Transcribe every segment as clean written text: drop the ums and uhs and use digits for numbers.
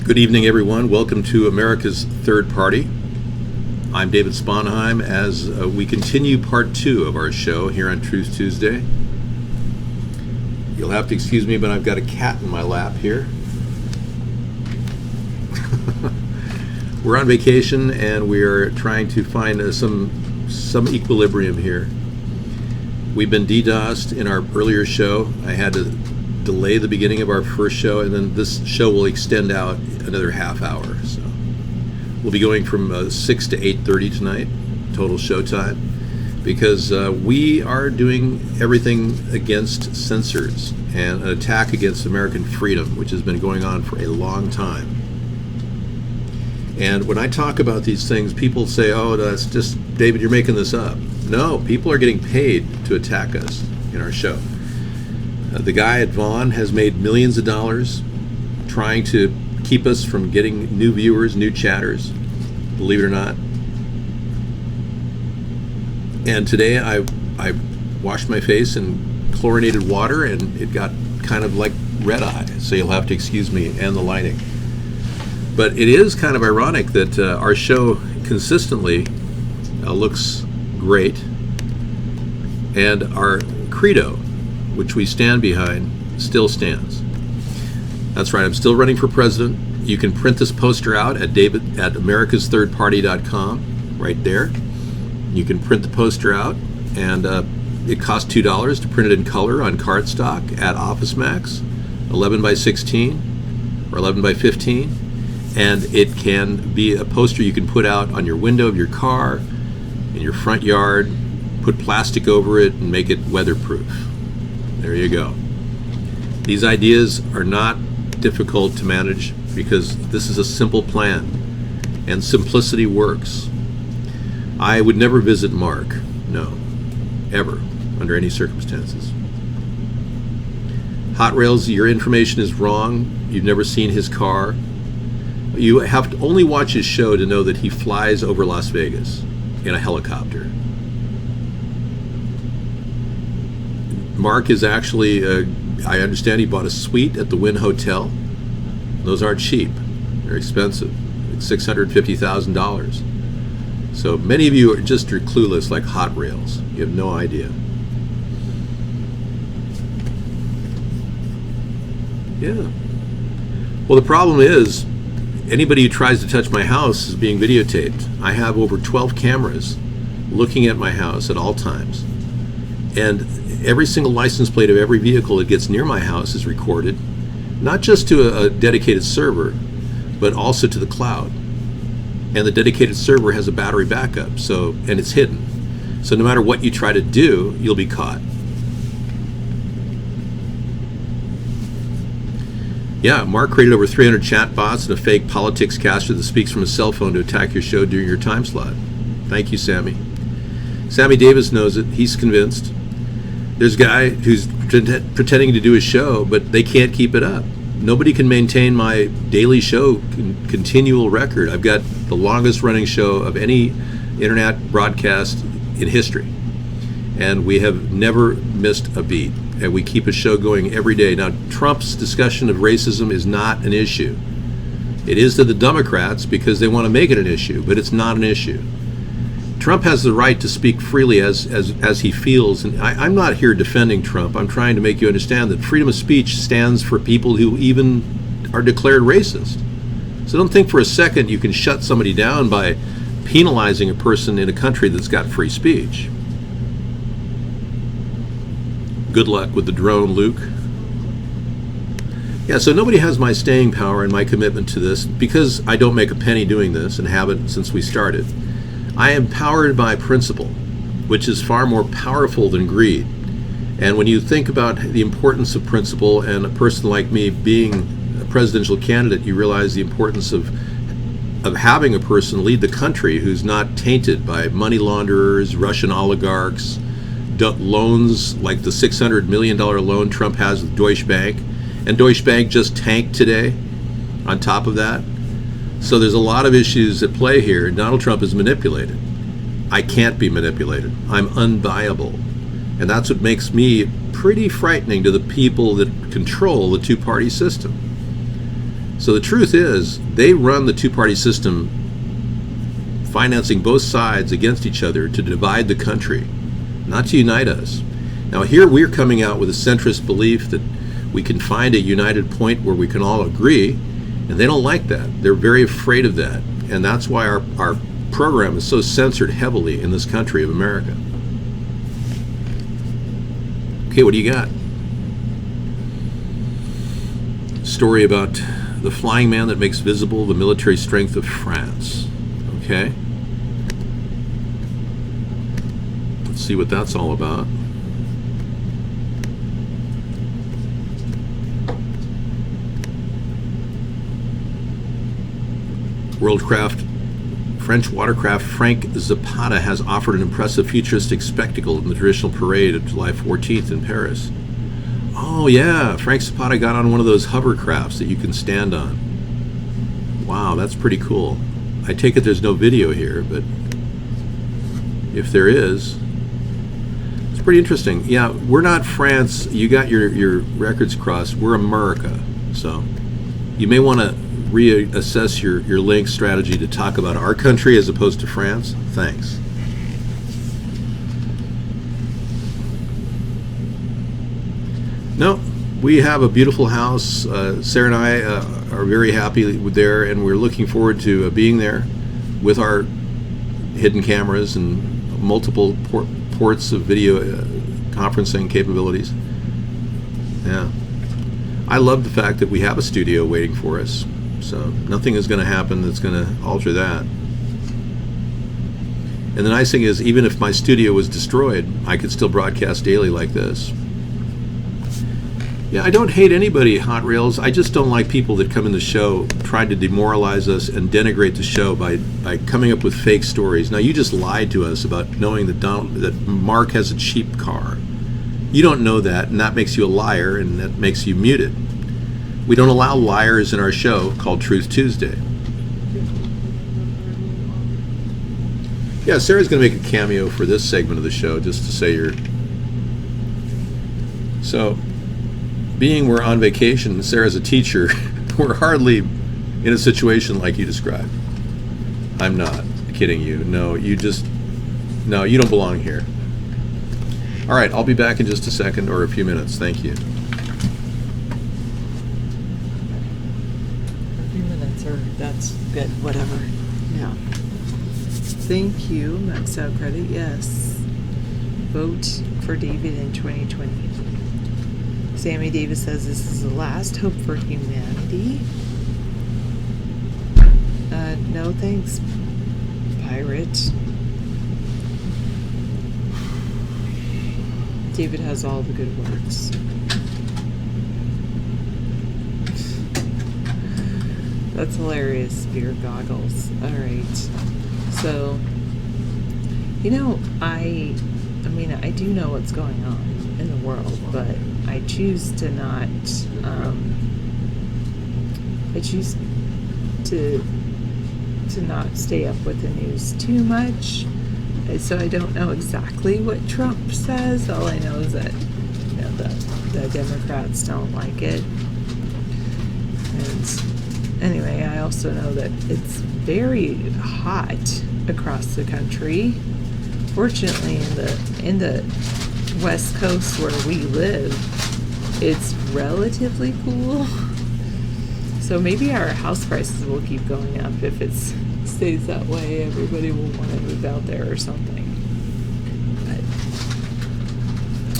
Good evening, everyone. Welcome to America's Third Party. I'm David Sponheim as we continue part 2 of our show here on Truth Tuesday. You'll have to excuse me, but I've got a cat in my lap here. We're on vacation and we're trying to find some equilibrium here. We've been DDoSed in our earlier show. I had to delay the beginning of our first show, and then this show will extend out another half hour. So we'll be going from 6 to 8:30 tonight, total show time, because we are doing everything against censors and an attack against American freedom, which has been going on for a long time. And when I talk about these things, people say, oh, that's just, David, you're making this up. No, people are getting paid to attack us in our show. The guy at Vaughn has made millions of dollars trying to keep us from getting new viewers, new chatters, believe it or not. And today I washed my face in chlorinated water and it got kind of like red eye, so you'll have to excuse me and the lighting. But it is kind of ironic that our show consistently looks great, and our credo, which we stand behind, still stands. That's right, I'm still running for president. You can print this poster out at americasthirdparty.com, right there. You can print the poster out, and it costs $2 to print it in color on cardstock at OfficeMax, 11 by 16 or 11 by 15. And it can be a poster you can put out on your window of your car, in your front yard, put plastic over it, and make it weatherproof. There you go. These ideas are not difficult to manage because this is a simple plan, and simplicity works. I would never visit Mark, no, ever, under any circumstances. Hot Rails, your information is wrong. You've never seen his car. You have to only watch his show to know that he flies over Las Vegas in a helicopter. Mark is actually, I understand he bought a suite at the Wynn Hotel. Those aren't cheap. They're expensive. It's $650,000. So many of you are clueless like Hot Rails. You have no idea. Yeah. Well, the problem is, anybody who tries to touch my house is being videotaped. I have over 12 cameras looking at my house at all times. And every single license plate of every vehicle that gets near my house is recorded, not just to a dedicated server, but also to the cloud. And the dedicated server has a battery backup, and it's hidden. So no matter what you try to do, you'll be caught. Yeah, Mark created over 300 chat bots and a fake politics caster that speaks from a cell phone to attack your show during your time slot. Thank you, Sammy. Sammy Davis knows it. He's convinced. There's a guy who's pretending to do a show, but they can't keep it up. Nobody can maintain my daily show continual record. I've got the longest running show of any internet broadcast in history. And we have never missed a beat. And we keep a show going every day. Now, Trump's discussion of racism is not an issue. It is to the Democrats because they want to make it an issue, but it's not an issue. Trump has the right to speak freely as he feels, and I'm not here defending Trump. I'm trying to make you understand that freedom of speech stands for people who even are declared racist. So don't think for a second you can shut somebody down by penalizing a person in a country that's got free speech. Good luck with the drone, Luke. Yeah, so nobody has my staying power and my commitment to this because I don't make a penny doing this and haven't since we started. I am powered by principle, which is far more powerful than greed. And when you think about the importance of principle and a person like me being a presidential candidate, you realize the importance of having a person lead the country who's not tainted by money launderers, Russian oligarchs, loans like the $600 million loan Trump has with Deutsche Bank. And Deutsche Bank just tanked today on top of that. So there's a lot of issues at play here. Donald Trump is manipulated. I can't be manipulated. I'm unviable. And that's what makes me pretty frightening to the people that control the two-party system. So the truth is, they run the two-party system, financing both sides against each other to divide the country, not to unite us. Now here we're coming out with a centrist belief that we can find a united point where we can all agree, and they don't like that. They're very afraid of that, and that's why our program is so censored heavily in this country of America. Okay, what do you got? Story about the flying man that makes visible the military strength of France. Okay. Let's see what that's all about. French watercraft Frank Zapata has offered an impressive futuristic spectacle in the traditional parade of July 14th in Paris. Oh yeah, Frank Zapata got on one of those hovercrafts that you can stand on. Wow, that's pretty cool. I take it there's no video here, but if there is, it's pretty interesting. Yeah, we're not France. You got your records crossed. We're America. So you may want to reassess your link strategy to talk about our country as opposed to France. Thanks. No, we have a beautiful house. Sarah and I are very happy there, and we're looking forward to being there with our hidden cameras and multiple ports of video conferencing capabilities. Yeah. I love the fact that we have a studio waiting for us, so nothing is going to happen that's going to alter that. And the nice thing is, even if my studio was destroyed, I could still broadcast daily like this. Yeah, I don't hate anybody, Hot Rails. I just don't like people that come in the show trying to demoralize us and denigrate the show by coming up with fake stories. Now, you just lied to us about knowing that Mark has a cheap car. You don't know that, and that makes you a liar, and that makes you muted. We don't allow liars in our show called Truth Tuesday. Yeah, Sarah's going to make a cameo for this segment of the show just to say you're... So... Being we're on vacation, Sarah's a teacher, we're hardly in a situation like you described. I'm not kidding you. No, you don't belong here. All right, I'll be back in just a second or a few minutes. Thank you. A few minutes, or that's good, whatever. Yeah. Thank you, max out credit, yes. Vote for David in 2020. Sammy Davis says this is the last hope for humanity. No thanks, pirate. David has all the good words. That's hilarious, beer goggles. Alright. So, you know, I mean, I do know what's going on in the world, but I choose to not, I choose to not stay up with the news too much. So I don't know exactly what Trump says. All I know is that, you know, the Democrats don't like it. And anyway, I also know that it's very hot across the country. Fortunately, in the West Coast where we live, it's relatively cool. So maybe our house prices will keep going up if it stays that way. Everybody will want to move out there or something.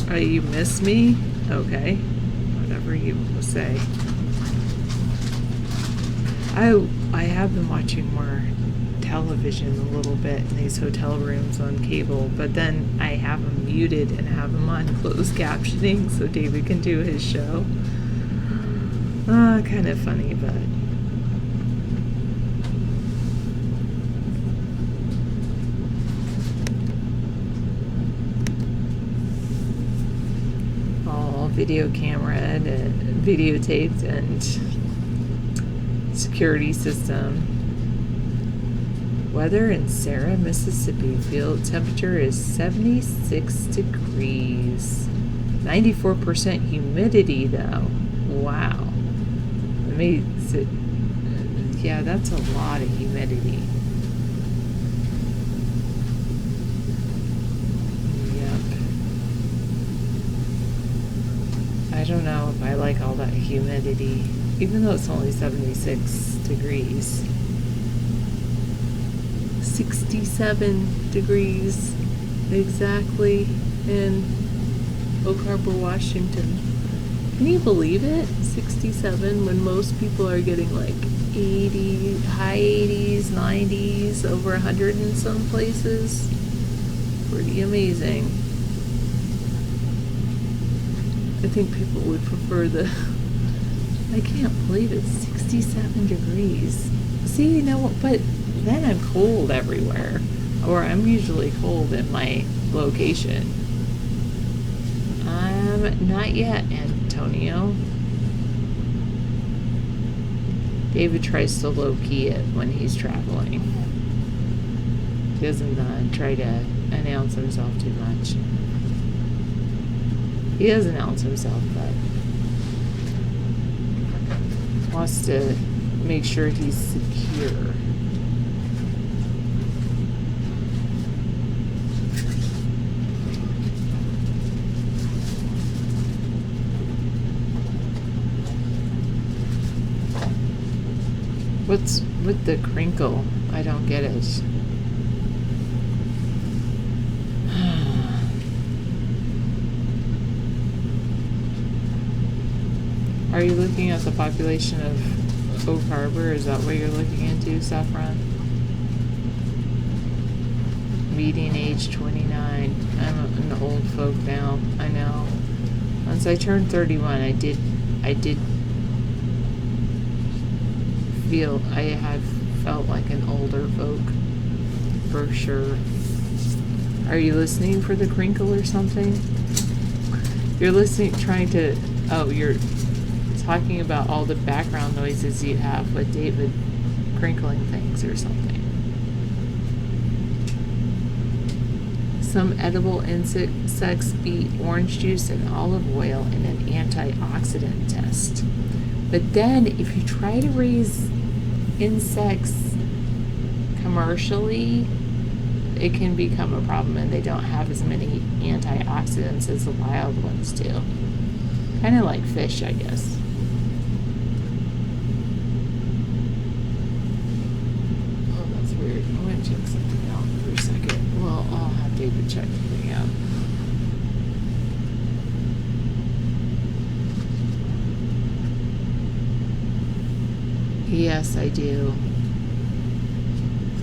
But, you miss me? Okay. Whatever you say. I have been watching more television a little bit in these hotel rooms on cable, but then I have them muted and have them on closed captioning so David can do his show. Kind of funny, but all video camera and videotaped and security system. Weather in Sarah, Mississippi. Field temperature is 76 degrees. 94% humidity though. Wow. That makes it Yeah, that's a lot of humidity. Yep. I don't know if I like all that humidity, even though it's only 76 degrees. 67 degrees exactly in Oak Harbor, Washington. Can you believe it? 67 when most people are getting like 80, high 80s, 90s, over 100 in some places. Pretty amazing. I think people would prefer the... I can't believe it's 67 degrees. See, you know what? But then I'm cold everywhere. Or I'm usually cold in my location. Not yet, Antonio. David tries to low-key it when he's traveling. He doesn't try to announce himself too much. He does announce himself, but wants to make sure he's secure. What's with the crinkle? I don't get it. Are you looking at the population of Oak Harbor? Is that what you're looking into, Saffron? Median age 29. I'm an old folk now. I know. Once I turned 31, I did I have felt like an older folk, for sure. Are you listening for the crinkle or something? You're listening, you're talking about all the background noises you have with David crinkling things or something. Some edible insects beat orange juice and olive oil in an antioxidant test. But then if you try to raise insects commercially, it can become a problem, and they don't have as many antioxidants as the wild ones do. Kind of like fish, I guess. Oh, that's weird. I want to check something out for a second. Well, I'll have David check something out. Yes, I do.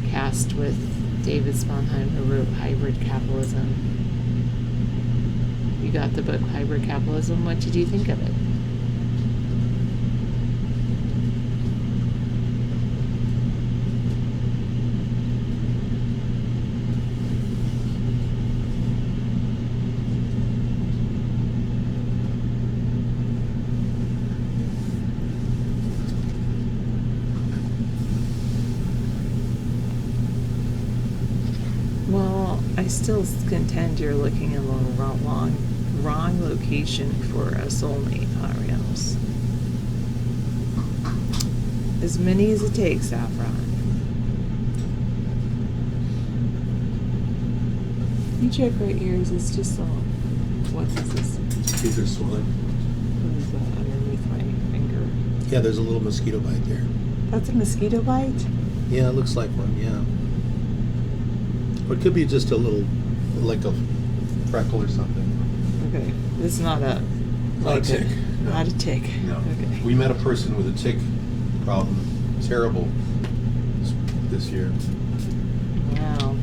Cast with David Sponheim, who wrote Hybrid Capitalism. You got the book Hybrid Capitalism. What did you think of it? Well, I still contend you're looking in the wrong location for a soulmate, Ariels. As many as it takes, Saffron. You check right here. Is this just what is this? These are swelling. What is that underneath my finger? Yeah, there's a little mosquito bite there. That's a mosquito bite? Yeah, it looks like one, yeah. Or it could be just a little, like a freckle or something. Okay. It's not a... Not a tick. No. Not a tick. No. Okay. We met a person with a tick problem. Terrible this year. Wow.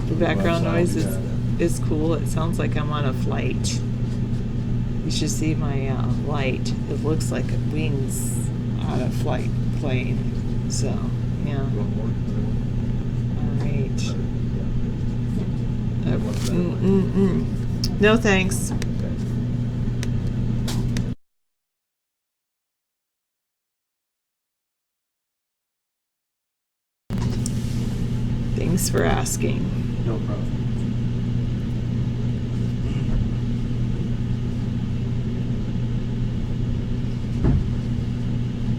The background noise is cool. It sounds like I'm on a flight. You should see my light. It looks like wings on a flight plane. So, yeah. All right. No thanks. Thanks for asking. No problem.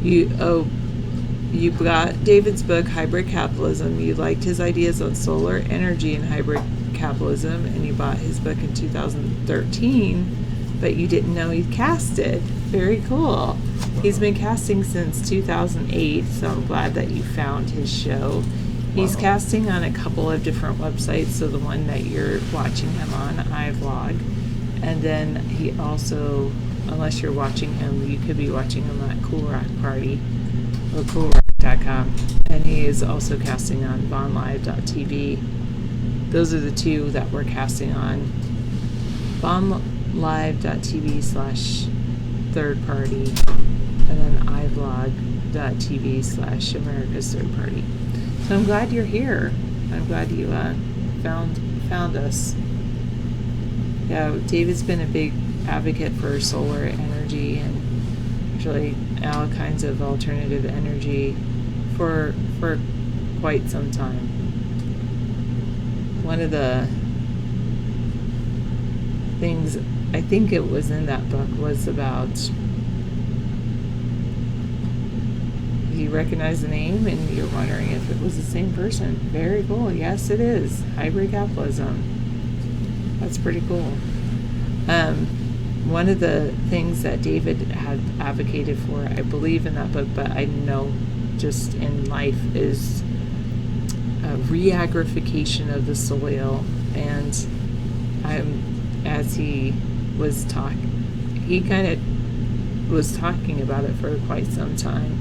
You got David's book, Hybrid Capitalism. You liked his ideas on solar energy and hybrid capitalism, and you bought his book in 2013, but you didn't know he casted. Very cool. He's been casting since 2008, so I'm glad that you found his show. He's Wow. casting on a couple of different websites, so the one that you're watching him on, iVlog, and then he also, unless you're watching him, you could be watching him at Cool Rock Party or coolrock.com, and he is also casting on vonlive.tv. Those are the two that we're casting on. vonlive.tv/third party, and then ivlog.tv/America's Third Party. So I'm glad you're here. I'm glad you found us. Yeah, David's been a big advocate for solar energy and actually all kinds of alternative energy for quite some time. One of the things I think it was in that book was about, you recognize the name and you're wondering if it was the same person. Very cool. Yes, it is. Hybrid capitalism. That's pretty cool. One of the things that David had advocated for, I believe in that book, but I know just in life, is re-agrification of the soil. And as he was he kind of was talking about it for quite some time,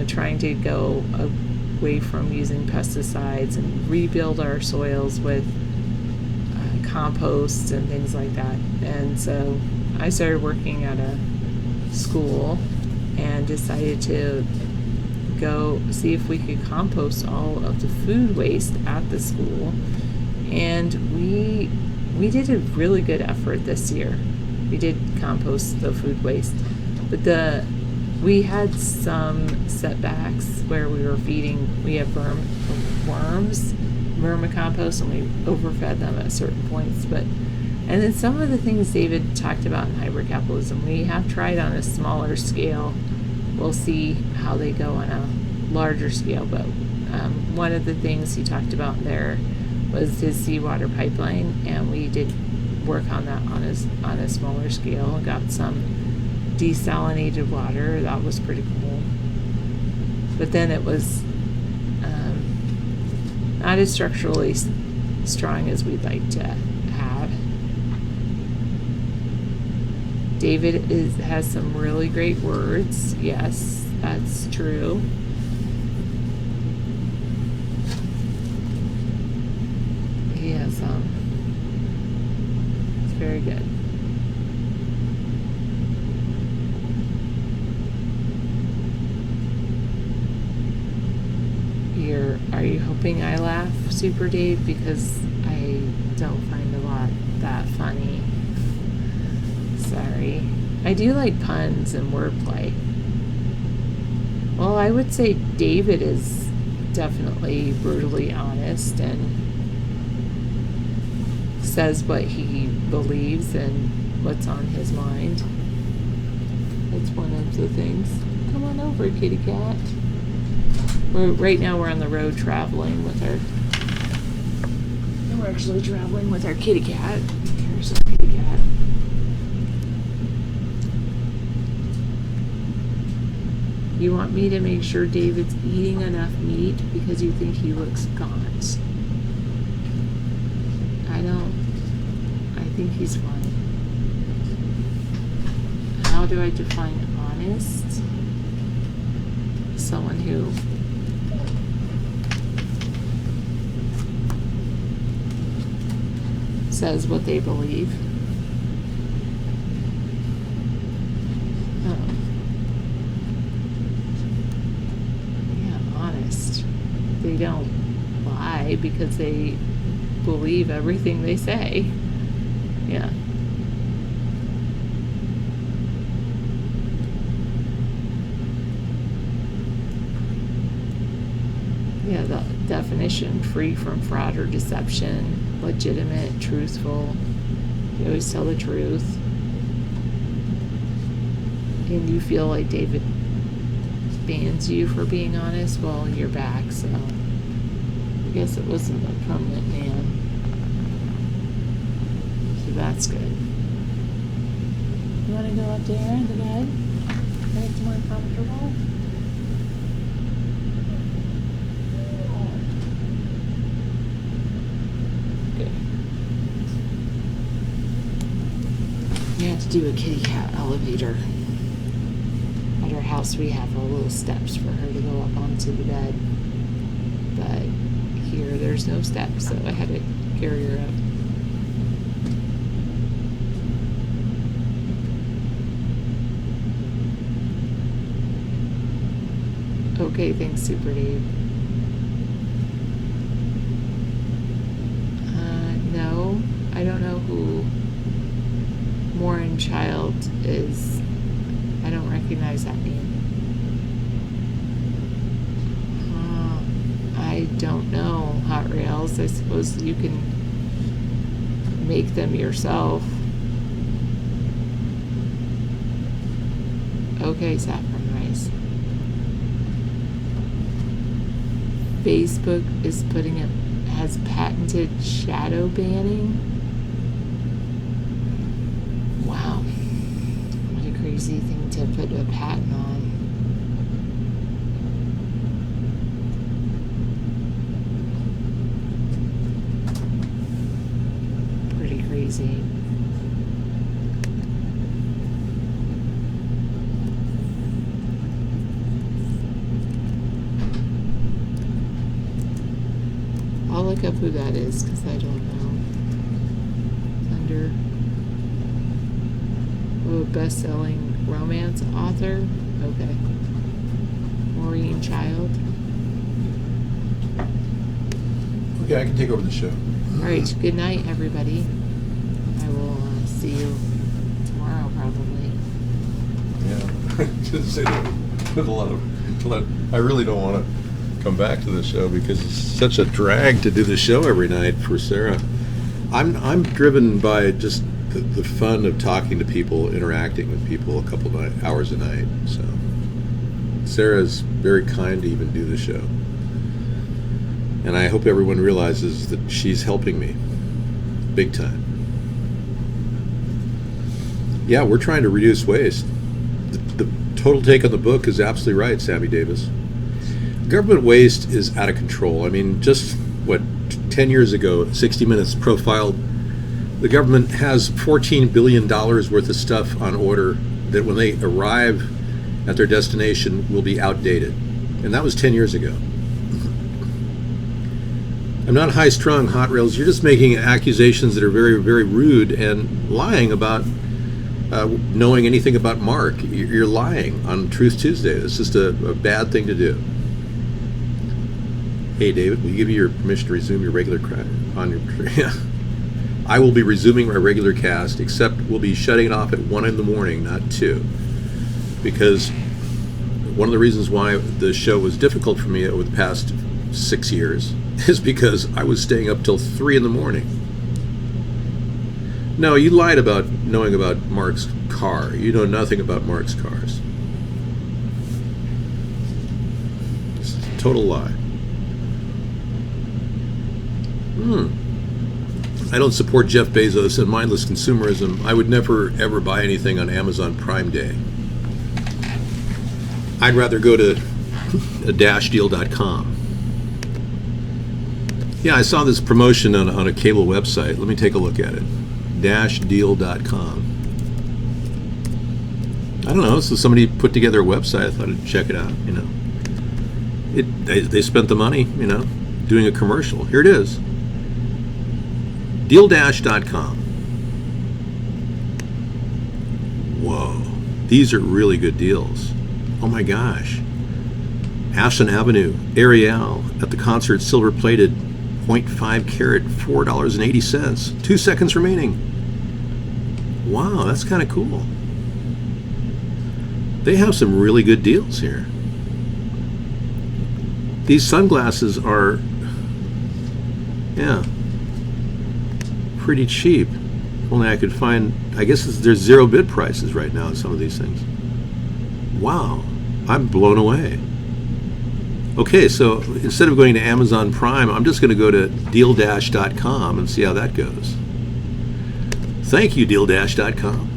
trying to go away from using pesticides and rebuild our soils with compost and things like that. And so I started working at a school and decided to go see if we could compost all of the food waste at the school. And we did a really good effort this year. We did compost the food waste, but we had some setbacks where we have worms, vermicompost, and we overfed them at certain points. And then some of the things David talked about in hybrid capitalism, we have tried on a smaller scale. We'll see how they go on a larger scale, but one of the things he talked about there was his seawater pipeline, and we did work on that on a smaller scale. Got some desalinated water. That was pretty cool. But then it was not as structurally strong as we'd like to have. David has some really great words. Yes, that's true. He has it's very good. Are you hoping I laugh, Super Dave? Because I don't find a lot that funny. Sorry. I do like puns and wordplay. Well, I would say David is definitely brutally honest and says what he believes and what's on his mind. That's one of the things. Come on over, kitty cat. Right now we're on the road traveling with our... We're actually traveling with our kitty cat. Here's our kitty cat. You want me to make sure David's eating enough meat because you think he looks gaunt. I think he's fine. How do I define honest? Someone who says what they believe. Honest. They don't lie because they believe everything they say. Yeah. Yeah, the definition: free from fraud or deception, legitimate, truthful. You always tell the truth. And you feel like David bans you for being honest, well, you're back, so I guess it wasn't a permanent ban. So that's good. You want to go up there in the bed? When it's more comfortable? Good. You have to do a kitty cat elevator. At our house, we have little steps for her to go up onto the bed. But here, there's no steps, so I had to carry her up. Okay, thanks, Super Dave. No, I don't know who Morin Child is. I don't recognize that name. I don't know, Hot Rails. I suppose you can make them yourself. Okay, Saffron Rice. Facebook is has patented shadow banning. Wow. What a crazy thing to put a patent on. Pretty crazy. I'll look up who that is because I don't know. Under best-selling romance author. Okay. Maureen Child. Okay, I can take over the show. All right. Good night, everybody. I will see you tomorrow, probably. Yeah, just say that with a lot of. I really don't want to come back to the show because it's such a drag to do the show every night for Sarah. I'm driven by just the fun of talking to people, interacting with people a couple hours a night. So Sarah's very kind to even do the show, and I hope everyone realizes that she's helping me big time. Yeah, we're trying to reduce waste. The total take on the book is absolutely right, Sammy Davis. Government waste is out of control. I mean, just 10 years ago, 60 Minutes profiled the government has $14 billion worth of stuff on order that when they arrive at their destination will be outdated. And that was 10 years ago. I'm not high-strung, Hot Rails. You're just making accusations that are very, very rude and lying about knowing anything about Mark. You're lying on Truth Tuesday. It's just a bad thing to do. Hey, David, will you give me your permission to resume your regular on your? I will be resuming my regular cast, except we'll be shutting it off at 1 in the morning, not 2, because one of the reasons why the show was difficult for me over the past 6 years is because I was staying up till 3 in the morning. No, you lied about knowing about Mark's car. You know nothing about Mark's cars. It's a total lie. I don't support Jeff Bezos and mindless consumerism. I would never, ever buy anything on Amazon Prime Day. I'd rather go to dashdeal.com. Yeah, I saw this promotion on a cable website. Let me take a look at it. Dashdeal.com. I don't know. So somebody put together a website. I thought I'd check it out. You know, they spent the money. You know, doing a commercial. Here it is. Dealdash.com. Whoa, these are really good deals. Oh my gosh. Ashland Avenue, Ariel, at the concert, silver plated, 0.5 carat, $4.80. 2 seconds remaining. Wow, that's kind of cool. They have some really good deals here. These sunglasses are, yeah, pretty cheap. If only I could find, I guess there's zero bid prices right now on some of these things. Wow. I'm blown away. Okay, so instead of going to Amazon Prime, I'm just going to go to dealdash.com and see how that goes. Thank you, dealdash.com.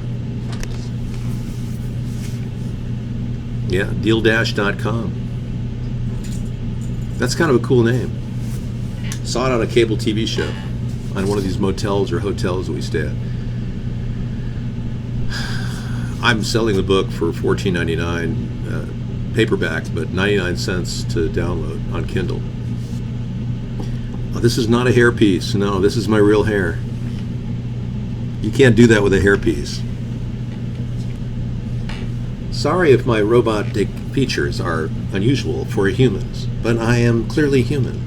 Yeah, dealdash.com. That's kind of a cool name. Saw it on a cable TV show on one of these motels or hotels that we stay at. I'm selling the book for $14.99 paperback, but 99 cents to download on Kindle. Oh, this is not a hairpiece. No, this is my real hair. You can't do that with a hairpiece. Sorry if my robotic features are unusual for humans, but I am clearly human.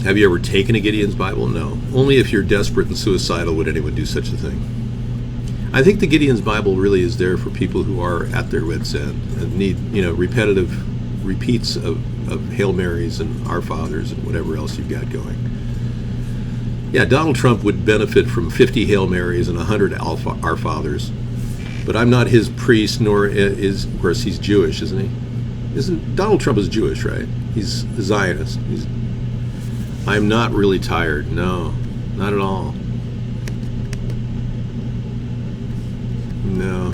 Have you ever taken a Gideon's Bible? No. Only if you're desperate and suicidal would anyone do such a thing. I think the Gideon's Bible really is there for people who are at their wits' end and need, repetitive repeats of Hail Marys and Our Fathers and whatever else you've got going. Yeah, Donald Trump would benefit from 50 Hail Marys and 100 Our Fathers, but I'm not his priest, nor is, of course, he's Jewish, isn't he? Donald Trump is Jewish, right? He's a Zionist. I'm not really tired. No, not at all. No.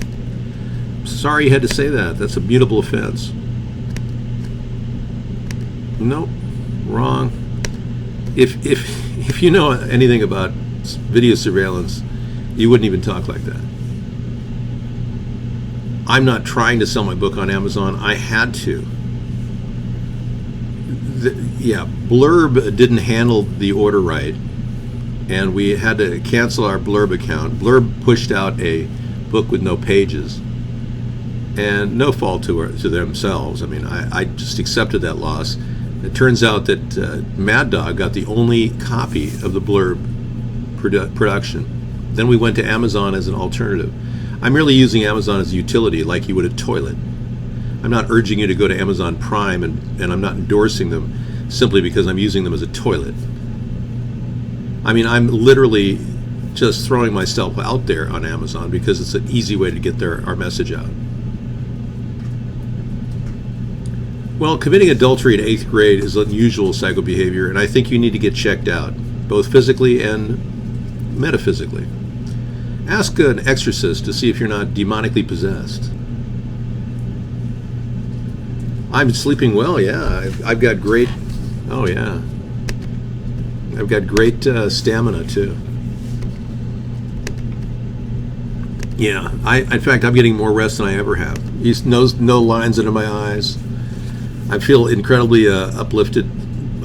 Sorry you had to say that. That's a mutable offense. Nope. Wrong. If you know anything about video surveillance, you wouldn't even talk like that. I'm not trying to sell my book on Amazon. I had to. Blurb didn't handle the order right, and we had to cancel our Blurb account. Blurb pushed out a book with no pages, and no fault to themselves. I mean, I just accepted that loss. It turns out that Mad Dog got the only copy of the Blurb production. Then we went to Amazon as an alternative. I'm merely using Amazon as a utility, like you would a toilet. I'm not urging you to go to Amazon Prime, and I'm not endorsing them simply because I'm using them as a toilet. I mean, I'm literally just throwing myself out there on Amazon because it's an easy way to get our message out. Well, committing adultery in 8th grade is unusual psychobehavior, and I think you need to get checked out, both physically and metaphysically. Ask an exorcist to see if you're not demonically possessed. I'm sleeping well, yeah. I've got great, I've got great stamina, too. Yeah, in fact, I'm getting more rest than I ever have. No lines under my eyes. I feel incredibly uplifted.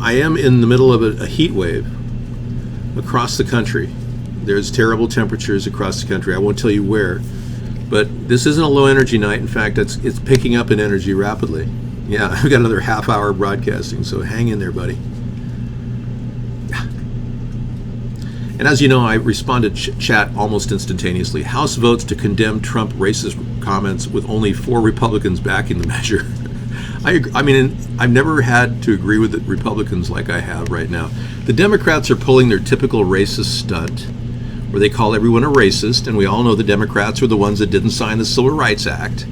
I am in the middle of a heat wave across the country. There's terrible temperatures across the country. I won't tell you where, but this isn't a low energy night. In fact, it's picking up in energy rapidly. Yeah, I've got another half hour broadcasting, so hang in there, buddy. And as you know, I responded chat almost instantaneously. House votes to condemn Trump racist comments with only 4 Republicans backing the measure. I mean, I've never had to agree with the Republicans like I have right now. The Democrats are pulling their typical racist stunt, where they call everyone a racist, and we all know the Democrats are the ones that didn't sign the Civil Rights Act.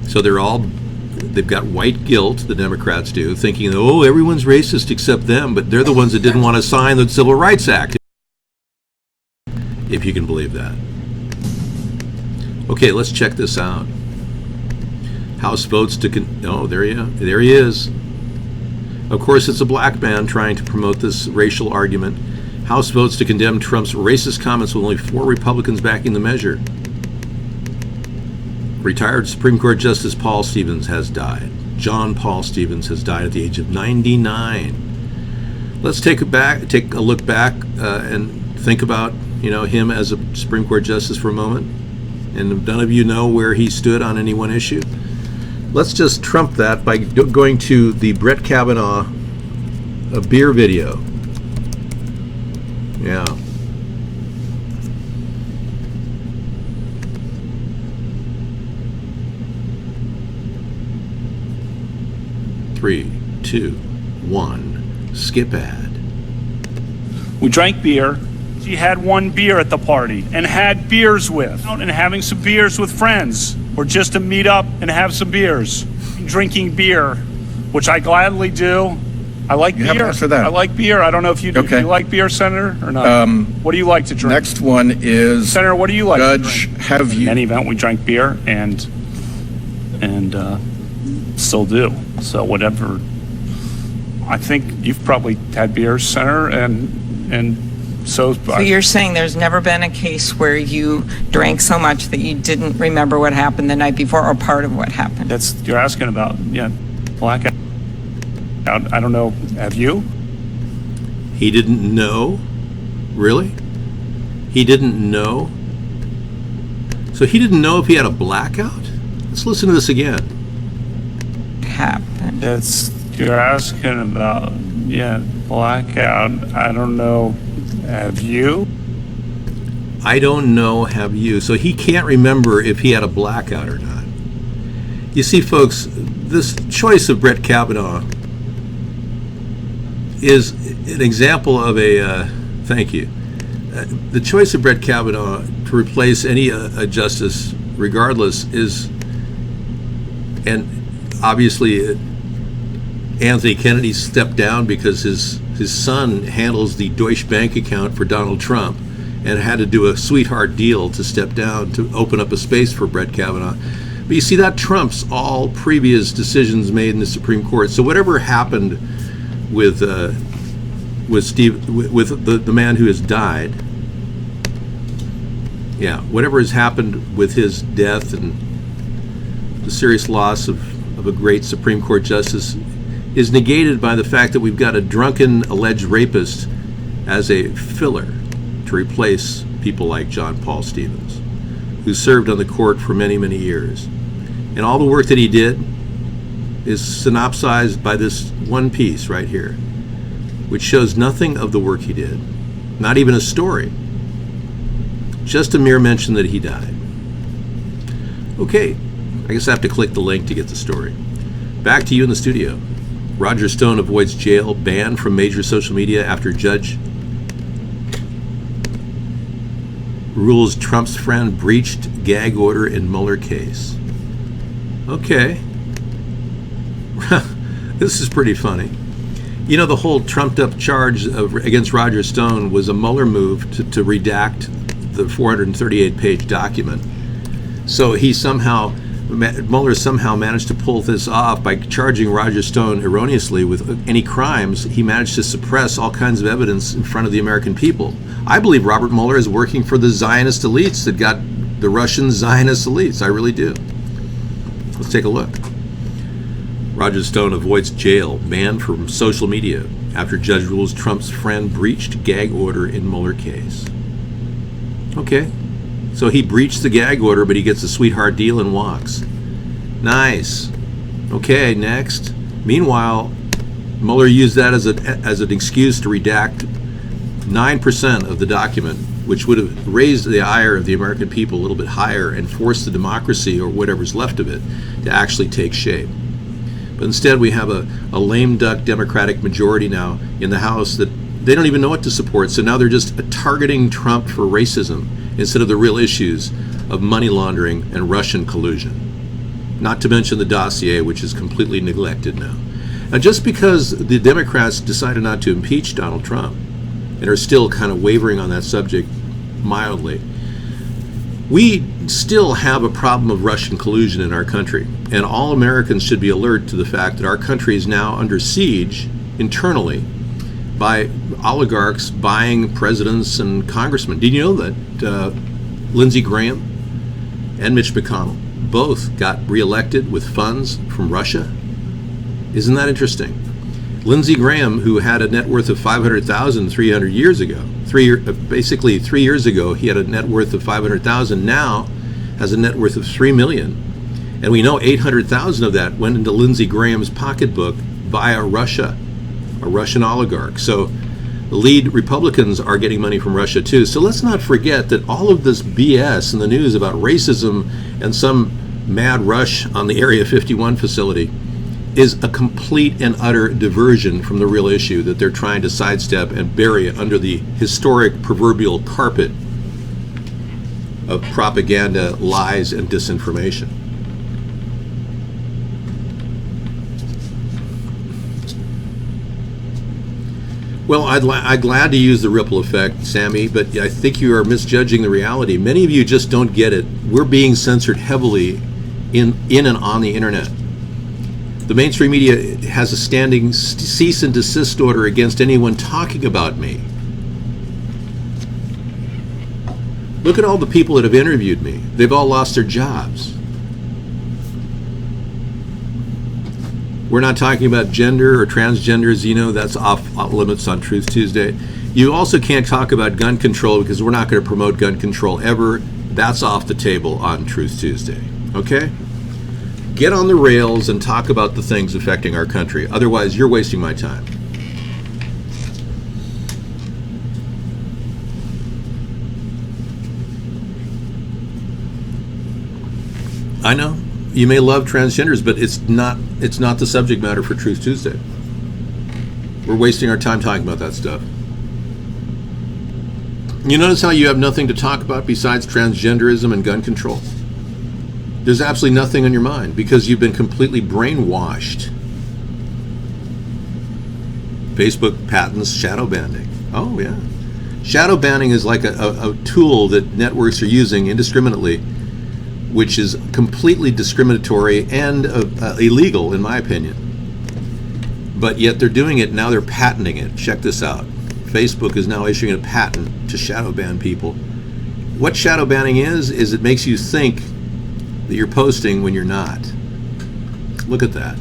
So they've got white guilt, the Democrats do, thinking, oh, everyone's racist except them, but they're the ones that didn't want to sign the Civil Rights Act, if you can believe that. Okay, let's check this out. House votes to there he is. Of course, it's a black man trying to promote this racial argument. House votes to condemn Trump's racist comments with only 4 Republicans backing the measure. Retired Supreme Court Justice Paul Stevens has died. John Paul Stevens has died at the age of 99. Let's take a look back and think about him as a Supreme Court Justice for a moment. And none of you know where he stood on any one issue. Let's just trump that by going to the Brett Kavanaugh beer video. Yeah. Three, two, one, skip ad. We drank beer, She had one beer at the party and had beers with, and having some beers with friends, or just to meet up and have some beers, drinking beer, which I gladly do. I like You beer. have to answer that. I like beer. I don't know if you do. Okay. Do you like beer, Senator, or not? What do you like to drink? Next one is, Senator, what do you like to Judge, drink? have In you, any event, we drank beer and still do. So whatever. I think you've probably had beers, Senator, and so. So you're saying there's never been a case where you drank so much that you didn't remember what happened the night before or part of what happened? That's you're asking about, blackout. I don't know. Have you? He didn't know? Really? He didn't know? So he didn't know if he had a blackout? Let's listen to this again. Happened. You're asking about, blackout. I don't know. Have you? I don't know, have you? So he can't remember if he had a blackout or not. You see, folks, this choice of Brett Kavanaugh is an example of thank you. The choice of Brett Kavanaugh to replace any justice, regardless, is, and obviously Anthony Kennedy stepped down because his son handles the Deutsche Bank account for Donald Trump and had to do a sweetheart deal to step down to open up a space for Brett Kavanaugh. But you see, that trumps all previous decisions made in the Supreme Court. So whatever happened with the man who has died, whatever has happened with his death and the serious loss of a great Supreme Court justice is negated by the fact that we've got a drunken alleged rapist as a filler to replace people like John Paul Stevens, who served on the court for many, many years. And all the work that he did is synopsized by this one piece right here, which shows nothing of the work he did, not even a story, just a mere mention that he died. Okay, I guess I have to click the link to get the story. Back to you in the studio. Roger Stone avoids jail, banned from major social media after judge rules Trump's friend breached gag order in Mueller case. Okay. This is pretty funny. You know, the whole trumped-up charge against Roger Stone was a Mueller move to redact the 438-page document. So Mueller somehow managed to pull this off by charging Roger Stone erroneously with any crimes. He managed to suppress all kinds of evidence in front of the American people. I believe Robert Mueller is working for the Zionist elites that got the Russian Zionist elites. I really do. Let's take a look. Roger Stone avoids jail, banned from social media after judge rules Trump's friend breached gag order in Mueller case. Okay. So he breached the gag order, but he gets a sweetheart deal and walks. Nice. Okay, next. Meanwhile, Mueller used that as an excuse to redact 9% of the document, which would have raised the ire of the American people a little bit higher and forced the democracy, or whatever's left of it, to actually take shape. But instead, we have a lame duck Democratic majority now in the House that they don't even know what to support. So now they're just targeting Trump for racism instead of the real issues of money laundering and Russian collusion. Not to mention the dossier, which is completely neglected now. Now, just because the Democrats decided not to impeach Donald Trump and are still kind of wavering on that subject mildly, we still have a problem of Russian collusion in our country. And all Americans should be alert to the fact that our country is now under siege internally by oligarchs buying presidents and congressmen. Did you know that Lindsey Graham and Mitch McConnell both got reelected with funds from Russia? Isn't that interesting? Lindsey Graham, who had a net worth of $500,000 300 years ago, basically 3 years ago, he had a net worth of $500,000. Now has a net worth of $3 million, and we know $800,000 of that went into Lindsey Graham's pocketbook via Russia, a Russian oligarch. So the lead Republicans are getting money from Russia too. So let's not forget that all of this BS in the news about racism and some mad rush on the Area 51 facility is a complete and utter diversion from the real issue that they're trying to sidestep and bury under the historic proverbial carpet of propaganda, lies, and disinformation. Well, I'm glad to use the ripple effect, Sammy, but I think you are misjudging the reality. Many of you just don't get it. We're being censored heavily in and on the internet. The mainstream media has a standing cease and desist order against anyone talking about me. Look at all the people that have interviewed me. They've all lost their jobs. We're not talking about gender or transgenders. You know, that's off limits on Truth Tuesday. You also can't talk about gun control because we're not going to promote gun control ever. That's off the table on Truth Tuesday. Okay? Get on the rails and talk about the things affecting our country. Otherwise, you're wasting my time. I know you may love transgenders, but it's not the subject matter for Truth Tuesday. We're wasting our time talking about that stuff. You notice how you have nothing to talk about besides transgenderism and gun control? There's absolutely nothing on your mind because you've been completely brainwashed. Facebook patents shadow banning. Oh, yeah. Shadow banning is like a tool that networks are using indiscriminately, which is completely discriminatory and illegal, in my opinion. But yet they're doing it, now they're patenting it. Check this out. Facebook is now issuing a patent to shadow ban people. What shadow banning is it makes you think that you're posting when you're not. Look at that.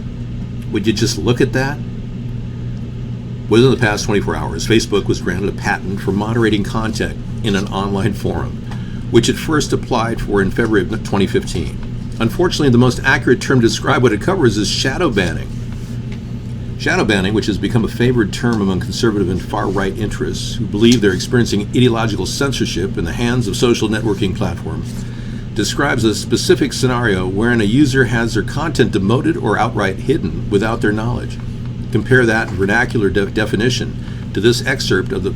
Would you just look at that? Within the past 24 hours, Facebook was granted a patent for moderating content in an online forum, which it first applied for in February of 2015. Unfortunately, the most accurate term to describe what it covers is shadow banning. Shadow banning, which has become a favored term among conservative and far-right interests who believe they're experiencing ideological censorship in the hands of social networking platforms, describes a specific scenario wherein a user has their content demoted or outright hidden without their knowledge. Compare that vernacular definition to this excerpt of the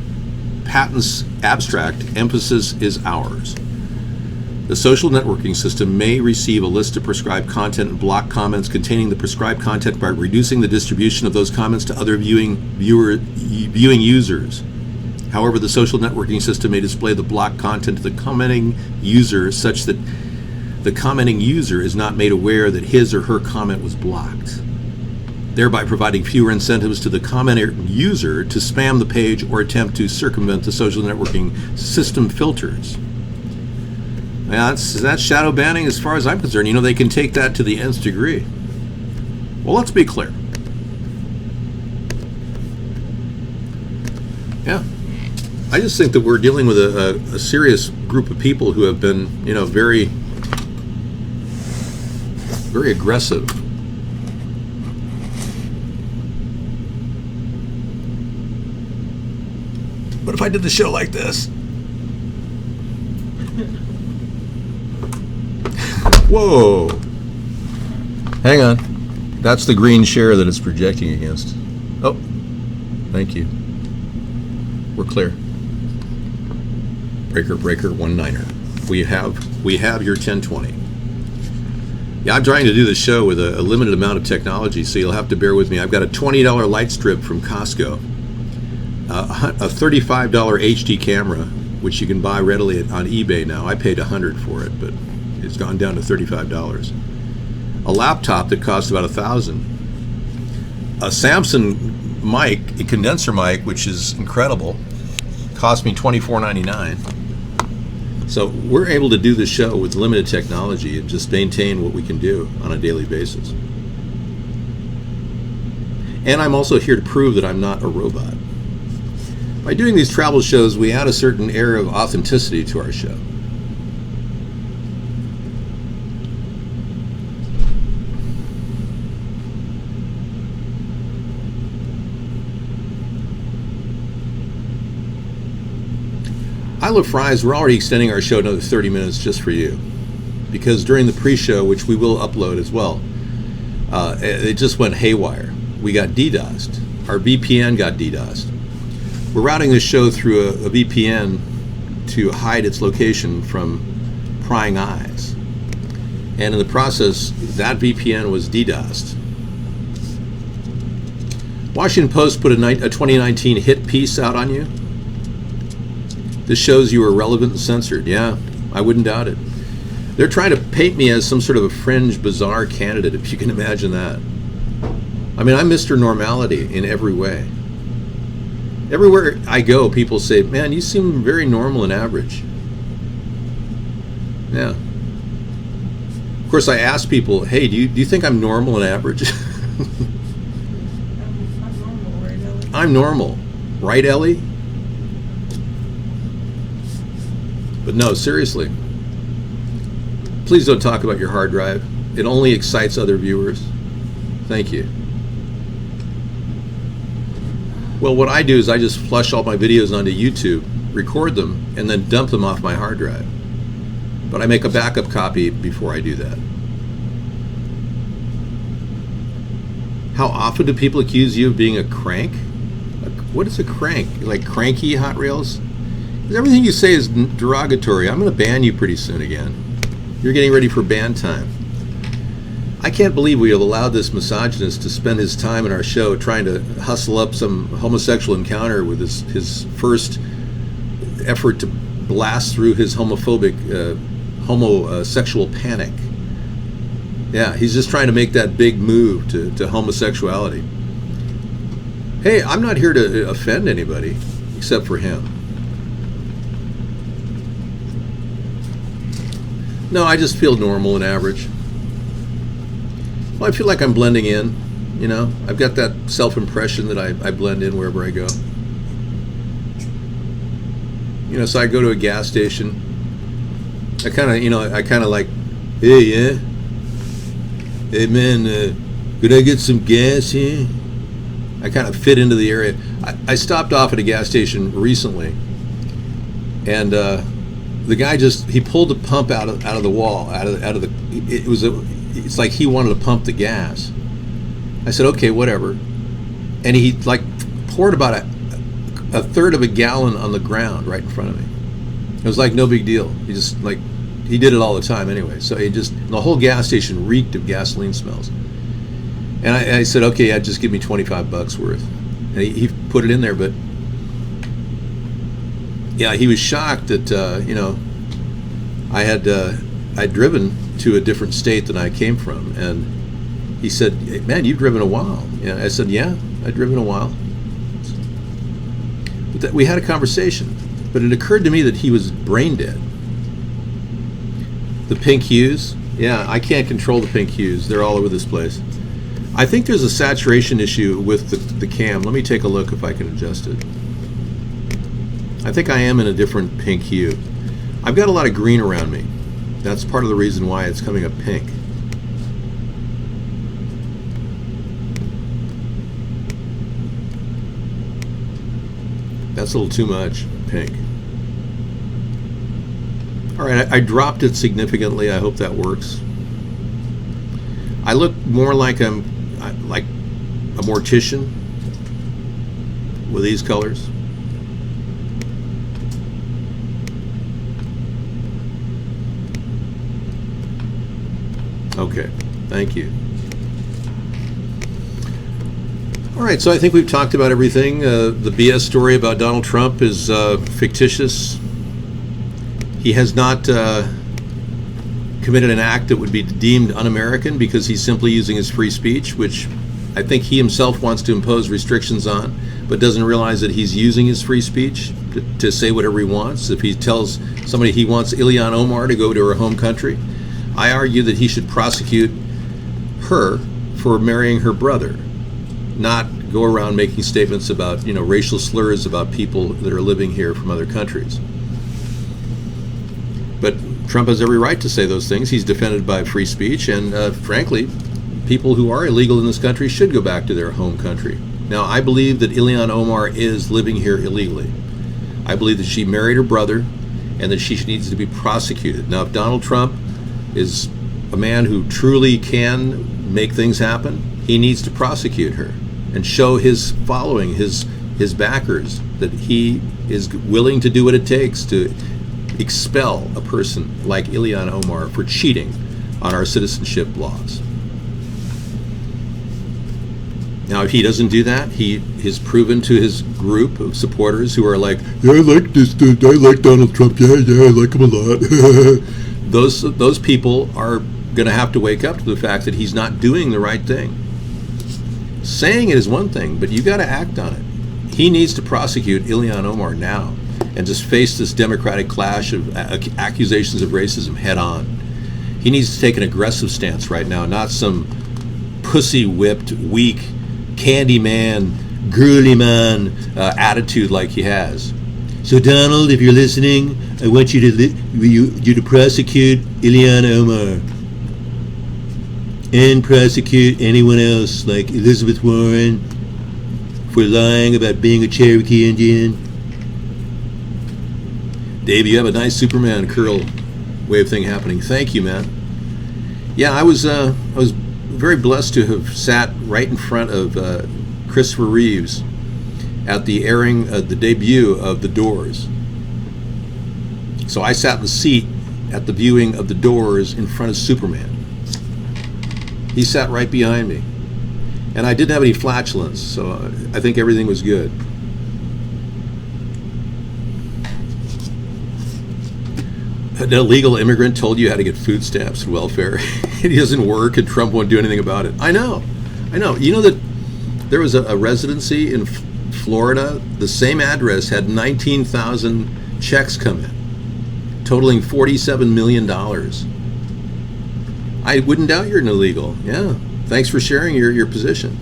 patent's abstract, emphasis is ours. The social networking system may receive a list of prescribed content and block comments containing the prescribed content by reducing the distribution of those comments to other viewing users. However, the social networking system may display the blocked content to the commenting user such that the commenting user is not made aware that his or her comment was blocked, thereby providing fewer incentives to the commenter user to spam the page or attempt to circumvent the social networking system filters. Now, that's shadow banning as far as I'm concerned. You know, they can take that to the nth degree. Well, let's be clear. Yeah. I just think that we're dealing with a serious group of people who have been, you know, very, very aggressive. What if I did the show like this? Whoa. Hang on. That's the green share that it's projecting against. Oh, thank you. We're clear. Breaker 19er. We have your 1020. Yeah, I'm trying to do the show with a limited amount of technology, so you'll have to bear with me. I've got a $20 light strip from Costco, a $35 HD camera, which you can buy readily on eBay now. I paid $100 for it, but it's gone down to $35. A laptop that cost about $1,000. A Samsung mic, a condenser mic, which is incredible, cost me $24.99. So we're able to do the show with limited technology and just maintain what we can do on a daily basis. And I'm also here to prove that I'm not a robot. By doing these travel shows, we add a certain air of authenticity to our show. I Love Fries, we're already extending our show another 30 minutes just for you. Because during the pre-show, which we will upload as well, It just went haywire. We got DDoSed. Our VPN got DDoSed. We're routing this show through a VPN to hide its location from prying eyes. And in the process, that VPN was DDoSed. Washington Post put a 2019 hit piece out on you. This shows you were relevant and censored. Yeah, I wouldn't doubt it. They're trying to paint me as some sort of a fringe, bizarre candidate, if you can imagine that. I mean, I'm Mr. Normality in every way. Everywhere I go, people say, man, you seem very normal and average. Yeah. Of course, I ask people, hey, do you think I'm normal and average? I'm normal, right, Ellie? I'm normal. Right, Ellie? But no, seriously. Please don't talk about your hard drive. It only excites other viewers. Thank you. Well, what I do is I just flush all my videos onto YouTube, record them, and then dump them off my hard drive. But I make a backup copy before I do that. How often do people accuse you of being a crank? What is a crank? Like cranky Hot Rails? Everything you say is derogatory. I'm going to ban you pretty soon again. You're getting ready for ban time. I can't believe we have allowed this misogynist to spend his time in our show trying to hustle up some homosexual encounter with his first effort to blast through his homophobic, homosexual panic. Yeah, he's just trying to make that big move to homosexuality. Hey, I'm not here to offend anybody except for him. No, I just feel normal and average. Well, I feel like I'm blending in, you know. I've got that self-impression that I blend in wherever I go. You know, so I go to a gas station. I kind of like, hey, yeah? Hey, man, could I get some gas here? I kind of fit into the area. I stopped off at a gas station recently, and the guy he pulled the pump out of the wall, it's like he wanted to pump the gas. I said, okay, whatever. And he like poured about a third of a gallon on the ground right in front of me. It was like no big deal. He did it all the time anyway. So the whole gas station reeked of gasoline smells. And I said, okay, yeah, just give me $25 worth. And he put it in there, but yeah, he was shocked that I'd driven to a different state than I came from, and he said, hey, man, you've driven a while. Yeah, I said, yeah, I've driven a while. But we had a conversation, but it occurred to me that he was brain dead. The pink hues, yeah, I can't control the pink hues. They're all over this place. I think there's a saturation issue with the cam. Let me take a look if I can adjust it. I think I am in a different pink hue. I've got a lot of green around me. That's part of the reason why it's coming up pink. That's a little too much pink. All right, I dropped it significantly. I hope that works. I look more like I'm like a mortician with these colors. Okay, thank you. All right, so I think we've talked about everything. The BS story about Donald Trump is fictitious. He has not committed an act that would be deemed un-American because he's simply using his free speech, which I think he himself wants to impose restrictions on, but doesn't realize that he's using his free speech to say whatever he wants. If he tells somebody he wants Ilhan Omar to go to her home country, I argue that he should prosecute her for marrying her brother, not go around making statements about, racial slurs about people that are living here from other countries. But Trump has every right to say those things. He's defended by free speech, and frankly, people who are illegal in this country should go back to their home country. Now, I believe that Ilhan Omar is living here illegally. I believe that she married her brother and that she needs to be prosecuted. Now, if Donald Trump is a man who truly can make things happen, he needs to prosecute her and show his following, his backers, that he is willing to do what it takes to expel a person like Ilhan Omar for cheating on our citizenship laws. Now, if he doesn't do that, he has proven to his group of supporters who are like, yeah, I like this dude, I like Donald Trump, yeah, I like him a lot. Those people are going to have to wake up to the fact that he's not doing the right thing. Saying it is one thing, but you got to act on it. He needs to prosecute Ilhan Omar now and just face this democratic clash of accusations of racism head on. He needs to take an aggressive stance right now, not some pussy-whipped, weak, candy man, girly man attitude like he has. So Donald, if you're listening, I want you to prosecute Ilhan Omar and prosecute anyone else like Elizabeth Warren for lying about being a Cherokee Indian. Dave, you have a nice Superman curl wave thing happening. Thank you, man. Yeah, I was very blessed to have sat right in front of Christopher Reeves at the airing of the debut of The Doors. So I sat in the seat at the viewing of The Doors in front of Superman. He sat right behind me. And I didn't have any flatulence, so I think everything was good. An illegal immigrant told you how to get food stamps and welfare. He doesn't work and Trump won't do anything about it. I know. You know that there was a residency in Florida, the same address had 19,000 checks come in, totaling $47 million. I wouldn't doubt you're an illegal. Yeah. Thanks for sharing your position.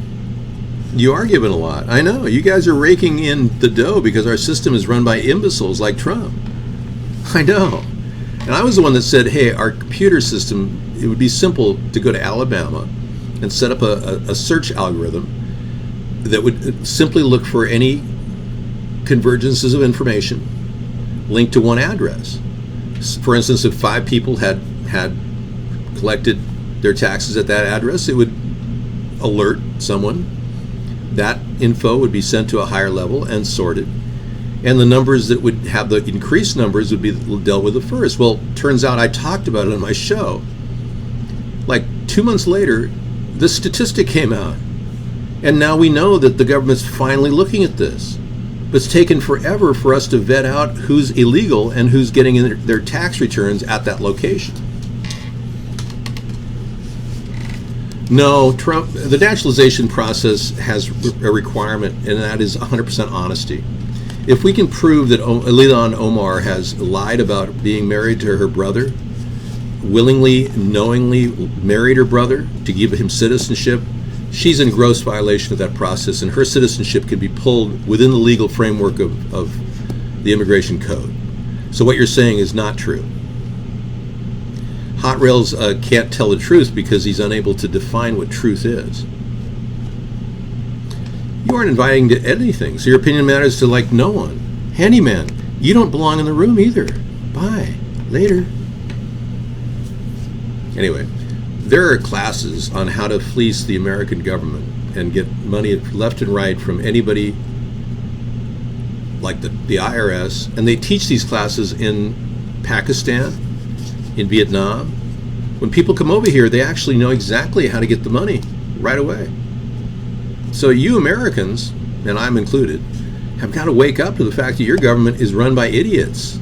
You are given a lot. I know. You guys are raking in the dough because our system is run by imbeciles like Trump. I know. And I was the one that said, hey, our computer system, it would be simple to go to Alabama and set up a search algorithm that would simply look for any convergences of information linked to one address. For instance, if 5 people had collected their taxes at that address, it would alert someone. That info would be sent to a higher level and sorted. And the numbers that would have the increased numbers would be dealt with at first. Well, turns out I talked about it on my show. Like 2 months later, the statistic came out. And now we know that the government's finally looking at this. But it's taken forever for us to vet out who's illegal and who's getting in their tax returns at that location. No, Trump, the naturalization process has a requirement, and that is 100% honesty. If we can prove that Ilhan Omar has lied about being married to her brother, willingly, knowingly married her brother to give him citizenship, she's in gross violation of that process, and her citizenship can be pulled within the legal framework of the immigration code. So what you're saying is not true. Hot Rails can't tell the truth because he's unable to define what truth is. You aren't inviting to anything, so your opinion matters to like no one. Handyman, you don't belong in the room either. Bye. Later. Anyway, there are classes on how to fleece the American government and get money left and right from anybody like the IRS, and they teach these classes in Pakistan, in Vietnam. When people come over here, they actually know exactly how to get the money right away. So you Americans, and I'm included, have got to wake up to the fact that your government is run by idiots.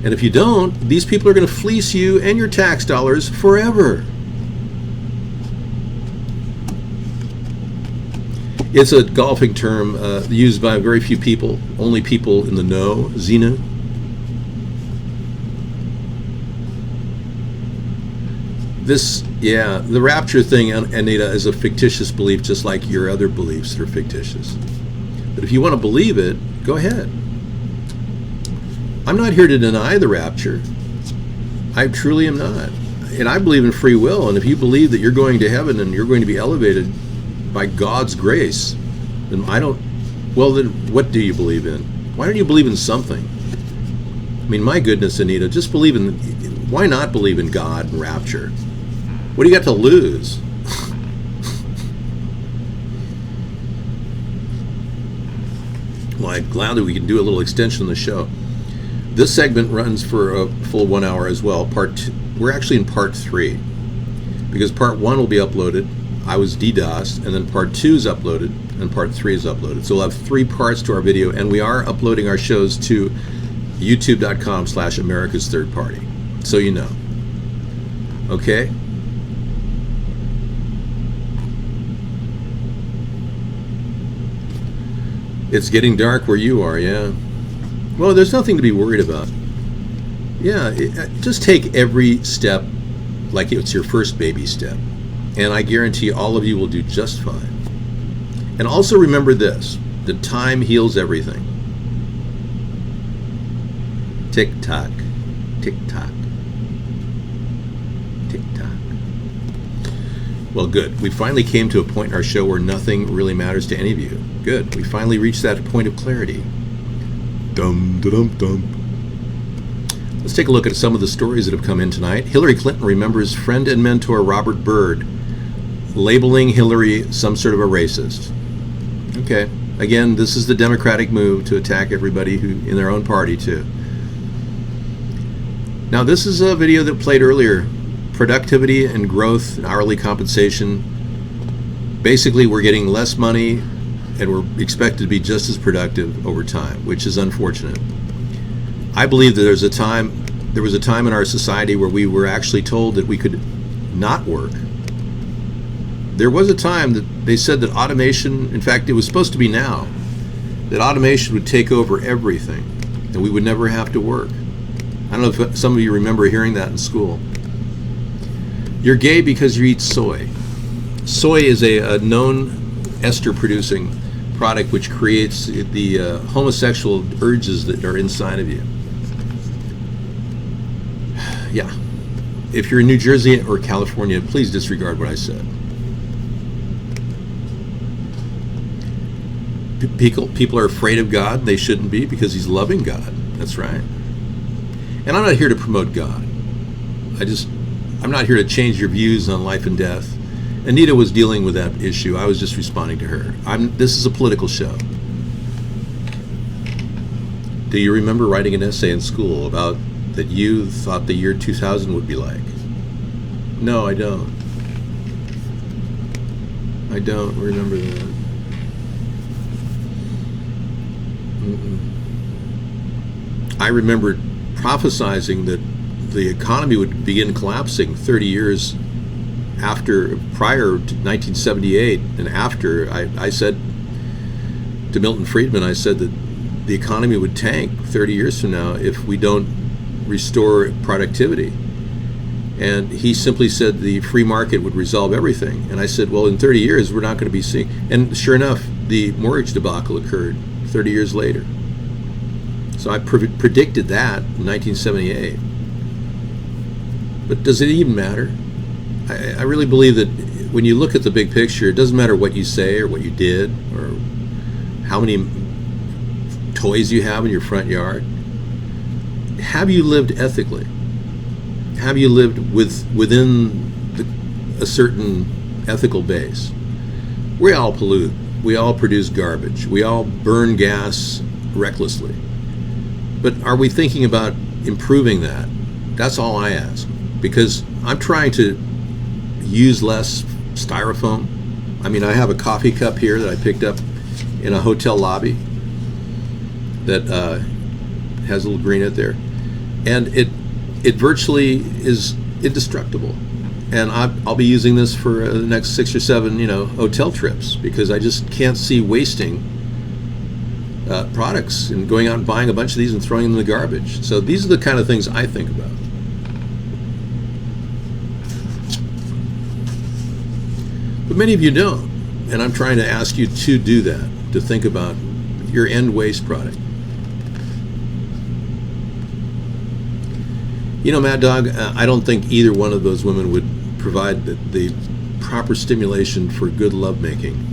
And if you don't, these people are going to fleece you and your tax dollars forever. It's a golfing term used by very few people, only people in the know, Xenu. The rapture thing, Anita, is a fictitious belief just like your other beliefs that are fictitious. But if you want to believe it, go ahead. I'm not here to deny the rapture. I truly am not. And I believe in free will, and if you believe that you're going to heaven and you're going to be elevated by God's grace, then then what do you believe in? Why don't you believe in something? I mean, my goodness, Anita, just believe in, why not believe in God and rapture? What do you got to lose? Well, I'm glad that we can do a little extension of the show. This segment runs for a full 1 hour as well. We're actually in part 3 because part 1 will be uploaded. I was DDoSed, and then part 2 is uploaded, and part 3 is uploaded. So we'll have 3 parts to our video, and we are uploading our shows to youtube.com/America's Third Party. So you know. Okay? It's getting dark where you are, yeah. Well, there's nothing to be worried about. Yeah, just take every step like it's your first baby step. And I guarantee all of you will do just fine. And also remember this, that time heals everything. Tick-tock, tick-tock, tick-tock. Well, good. We finally came to a point in our show where nothing really matters to any of you. Good. We finally reached that point of clarity. Dum-da-dum-dum. Let's take a look at some of the stories that have come in tonight. Hillary Clinton remembers friend and mentor Robert Byrd labeling Hillary some sort of a racist. Okay. Again, this is the Democratic move to attack everybody who in their own party, too. Now, this is a video that played earlier. Productivity and growth and hourly compensation. Basically, we're getting less money and we're expected to be just as productive over time, which is unfortunate. I believe that there was a time in our society where we were actually told that we could not work. There was a time that they said that automation, in fact, it was supposed to be now, that automation would take over everything and we would never have to work. I don't know if some of you remember hearing that in school. You're gay because you eat soy. Soy is a known ester-producing product which creates the homosexual urges that are inside of you. Yeah. If you're in New Jersey or California, please disregard what I said. People are afraid of God. They shouldn't be because he's loving God. That's right. And I'm not here to promote God. I'm not here to change your views on life and death. Anita was dealing with that issue. I was just responding to her. This is a political show. Do you remember writing an essay in school about that you thought the year 2000 would be like? No, I don't. I don't remember that. I remember prophesizing that the economy would begin collapsing 30 years prior to 1978 and after. I said to Milton Friedman, I said that the economy would tank 30 years from now if we don't restore productivity. And he simply said the free market would resolve everything. And I said, well, in 30 years, we're not going to be seeing. And sure enough, the mortgage debacle occurred 30 years later. So I predicted that in 1978. But does it even matter? I really believe that when you look at the big picture, it doesn't matter what you say or what you did or how many toys you have in your front yard. Have you lived ethically? Have you lived within a certain ethical base? We all pollute. We all produce garbage. We all burn gas recklessly. But are we thinking about improving that? That's all I ask. Because I'm trying to use less styrofoam. I mean, I have a coffee cup here that I picked up in a hotel lobby that has a little green in there. And it virtually is indestructible. And I'll be using this for the next 6 or 7, hotel trips because I just can't see wasting products and going out and buying a bunch of these and throwing them in the garbage. So these are the kind of things I think about. But many of you don't, and I'm trying to ask you to do that, to think about your end waste product. Mad Dog, I don't think either one of those women would provide the proper stimulation for good lovemaking.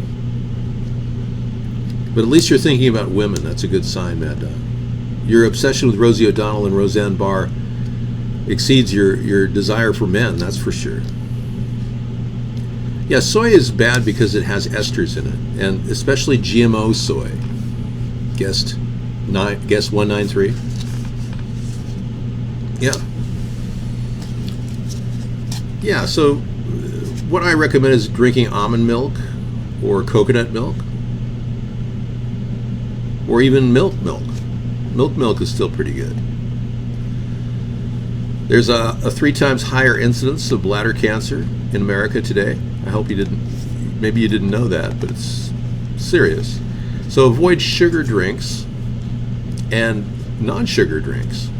But at least you're thinking about women. That's a good sign, Mad Dog. Your obsession with Rosie O'Donnell and Roseanne Barr exceeds your desire for men, that's for sure. Yeah, soy is bad because it has esters in it, and especially GMO soy. Guess 193. Yeah. Yeah, so what I recommend is drinking almond milk or coconut milk or even milk. Milk is still pretty good. There's a 3 times higher incidence of bladder cancer in America today. I hope maybe you didn't know that, but it's serious. So avoid sugar drinks and non-sugar drinks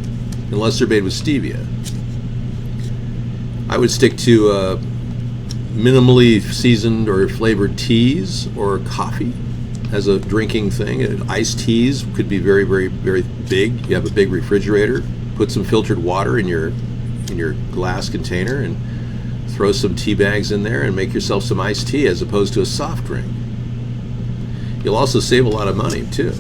unless they're made with stevia. I would stick to minimally seasoned or flavored teas or coffee as a drinking thing. Iced teas could be very, very, very big. You have a big refrigerator. Put some filtered water in your glass container and throw some tea bags in there and make yourself some iced tea as opposed to a soft drink. You'll also save a lot of money too.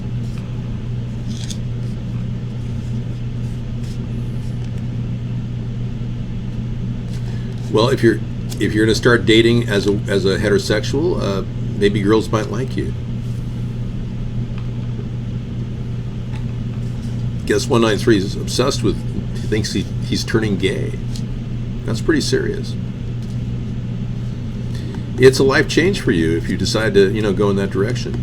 Well, if you're going to start dating as a heterosexual, maybe girls might like you. Guess 193 is obsessed with. He thinks he's turning gay. That's pretty serious. It's a life change for you if you decide to, go in that direction.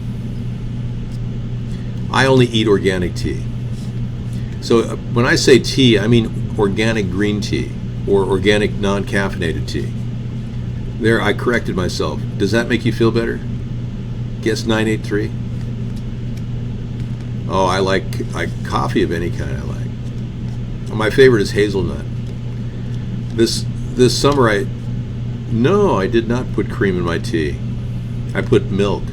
I only eat organic tea. So when I say tea, I mean organic green tea or organic non-caffeinated tea. There, I corrected myself. Does that make you feel better? Guess 983. Oh, I like coffee of any kind. I like. My favorite is hazelnut. This summer I did not put cream in my tea. I put milk.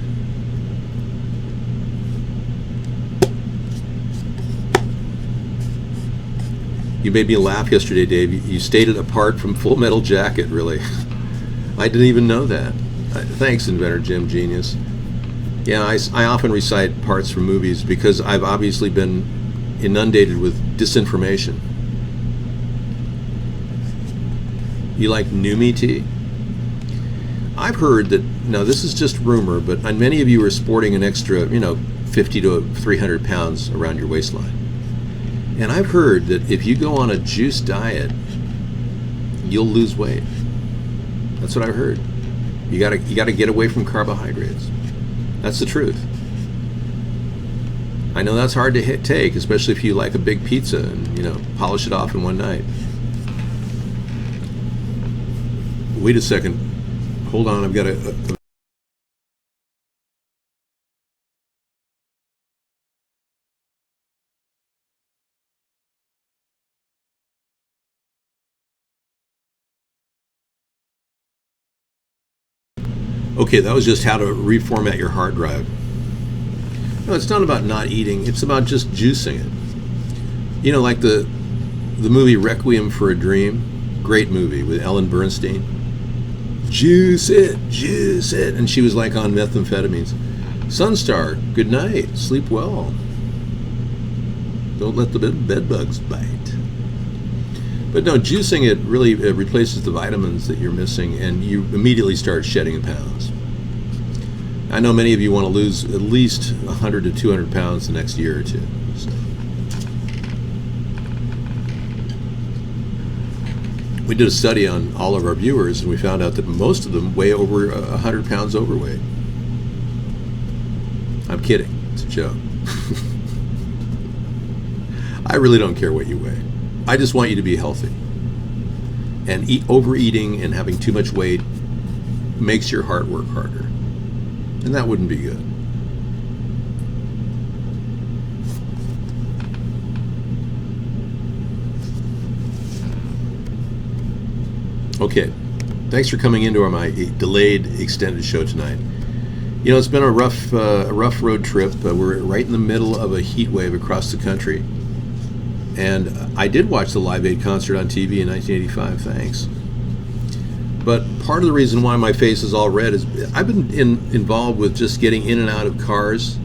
You made me laugh yesterday, Dave. You stayed apart from Full Metal Jacket, really. I didn't even know that. Thanks, Inventor Jim, genius. Yeah, I often recite parts from movies because I've obviously been inundated with disinformation. You like Numi tea? I've heard that, now this is just rumor, but many of you are sporting an extra, 50 to 300 pounds around your waistline. And I've heard that if you go on a juice diet, you'll lose weight. That's what I've heard. You gotta get away from carbohydrates. That's the truth. I know that's hard to take, especially if you like a big pizza and polish it off in one night. Wait a second. Hold on. I've got a Okay, that was just how to reformat your hard drive. No, it's not about not eating. It's about just juicing it. Like the movie Requiem for a Dream. Great movie with Ellen Bernstein. Juice it. And she was like on methamphetamines. Sunstar, good night. Sleep well. Don't let the bed bugs bite. But no, juicing it really replaces the vitamins that you're missing, and you immediately start shedding pounds. I know many of you want to lose at least 100 to 200 pounds the next year or two. So. We did a study on all of our viewers, and we found out that most of them weigh over 100 pounds overweight. I'm kidding. It's a joke. I really don't care what you weigh. I just want you to be healthy. And overeating and having too much weight makes your heart work harder. And that wouldn't be good. Okay. Thanks for coming into my delayed extended show tonight. It's been a rough road trip. We're right in the middle of a heat wave across the country. And I did watch the Live Aid concert on TV in 1985, thanks. But part of the reason why my face is all red is I've been involved with just getting in and out of cars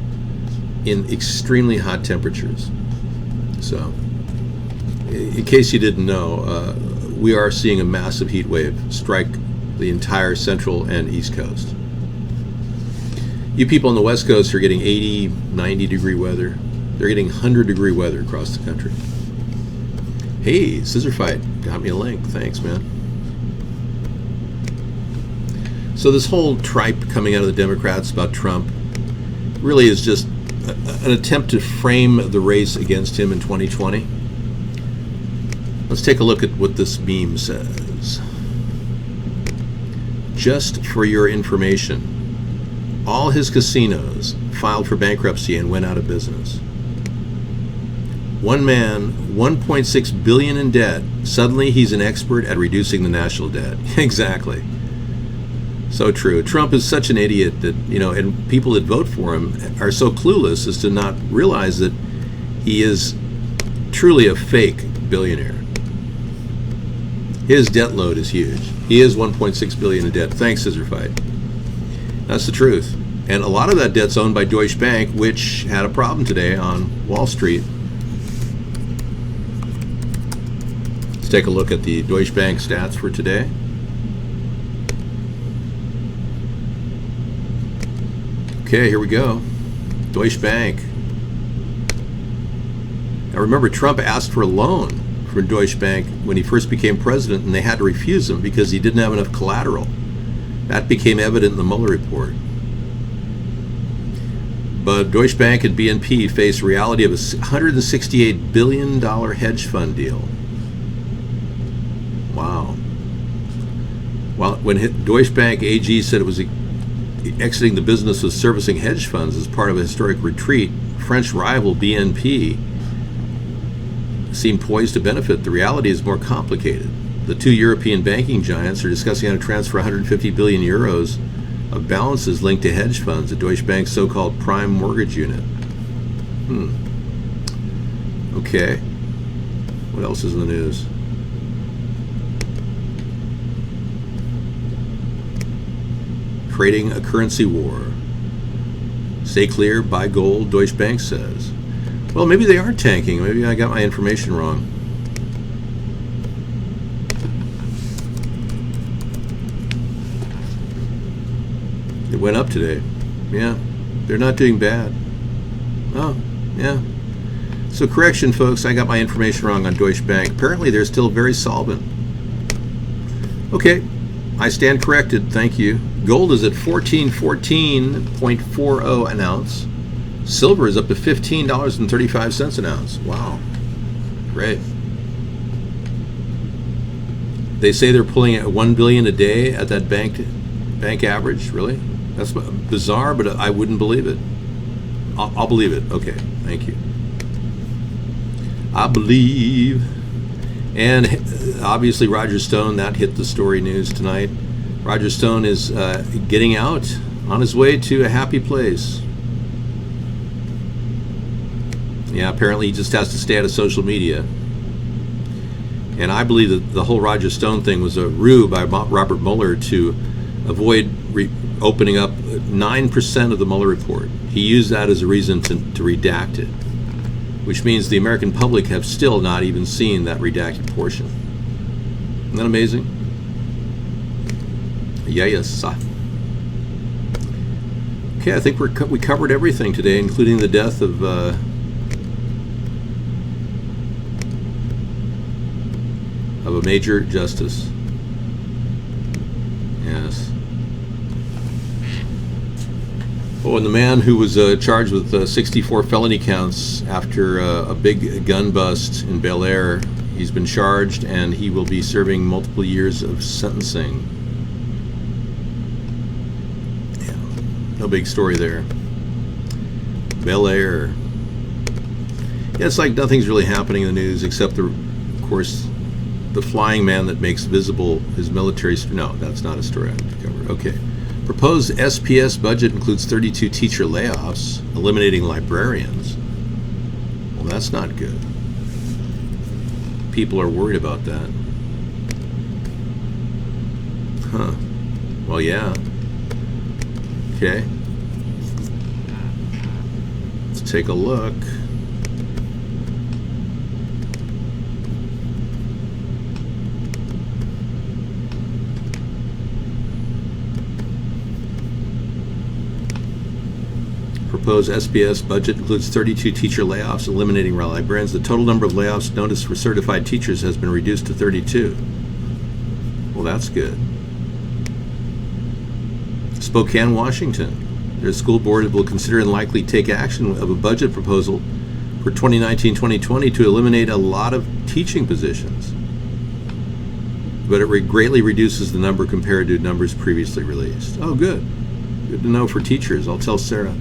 in extremely hot temperatures. So, in case you didn't know, we are seeing a massive heat wave strike the entire central and east coast. You people on the west coast are getting 80, 90 degree weather. They're getting 100 degree weather across the country. Hey, Scissor Fight got me a link. Thanks, man. So this whole tripe coming out of the Democrats about Trump really is just an attempt to frame the race against him in 2020. Let's take a look at what this meme says. Just for your information, all his casinos filed for bankruptcy and went out of business. One man, 1.6 billion in debt. Suddenly he's an expert at reducing the national debt. Exactly. So true. Trump is such an idiot that, and people that vote for him are so clueless as to not realize that he is truly a fake billionaire. His debt load is huge. He is 1.6 billion in debt. Thanks, Scissor Fight. That's the truth. And a lot of that debt's owned by Deutsche Bank, which had a problem today on Wall Street. Let's take a look at the Deutsche Bank stats for today. Okay, here we go. Deutsche Bank. Now remember, Trump asked for a loan from Deutsche Bank when he first became president, and they had to refuse him because he didn't have enough collateral. That became evident in the Mueller report. But Deutsche Bank and BNP face reality of a $168 billion hedge fund deal. Wow. Well, when Deutsche Bank AG said it was exiting the business of servicing hedge funds as part of a historic retreat, French rival BNP seemed poised to benefit. The reality is more complicated. The two European banking giants are discussing how to transfer 150 billion euros of balances linked to hedge funds at Deutsche Bank's so-called prime mortgage unit. Okay. What else is in the news? Creating a currency war. Stay clear, buy gold, Deutsche Bank says. Well, maybe they are tanking. Maybe I got my information wrong. It went up today. Yeah, they're not doing bad. Oh, yeah. So correction, folks, I got my information wrong on Deutsche Bank. Apparently they're still very solvent. Okay, I stand corrected. Thank you. Gold is at 1414.40 an ounce. Silver is up to $15.35 an ounce. Wow. Great. They say they're pulling at $1 billion a day at that bank average. Really? That's bizarre, but I wouldn't believe it. I'll believe it. Okay. Thank you. I believe. And obviously Roger Stone, that hit the story news tonight. Roger Stone is getting out on his way to a happy place. Yeah, apparently he just has to stay out of social media. And I believe that the whole Roger Stone thing was a ruse by Robert Mueller to avoid opening up 9% of the Mueller report. He used that as a reason to redact it, which means the American public have still not even seen that redacted portion. Isn't that amazing? Yeah, yes. Okay, I think we covered everything today, including the death of a major justice. Yes. Oh, and the man who was charged with 64 felony counts after a big gun bust in Bel Air, he's been charged and he will be serving multiple years of sentencing. Yeah, no big story there. Bel Air. Yeah, it's like nothing's really happening in the news except, of course, the flying man that makes visible his military. No, that's not a story I have to cover. Okay. Proposed SPS budget includes 32 teacher layoffs, eliminating librarians. Well, that's not good. People are worried about that. Huh. Well, yeah. Okay. Let's take a look. proposed SBS budget includes 32 teacher layoffs, eliminating librarians. The total number of layoffs noticed for certified teachers has been reduced to 32. Well, that's good. Spokane, Washington. Their school board will consider and likely take action of a budget proposal for 2019-2020 to eliminate a lot of teaching positions. But it greatly reduces the number compared to numbers previously released. Oh, good. Good to know for teachers. I'll tell Sarah.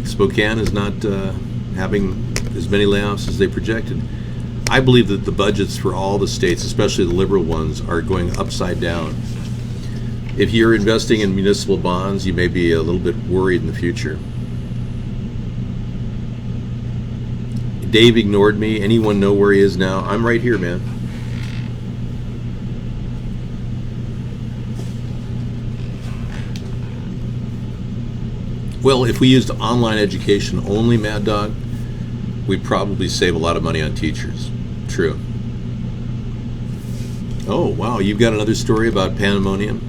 Spokane is not having as many layoffs as they projected. I believe that the budgets for all the states, especially the liberal ones, are going upside down. If you're investing in municipal bonds, you may be a little bit worried in the future. Dave ignored me. Anyone know where he is now? I'm right here, man. Well, if we used online education only, Mad Dog, we'd probably save a lot of money on teachers. True. Oh, wow, you've got another story about pandemonium?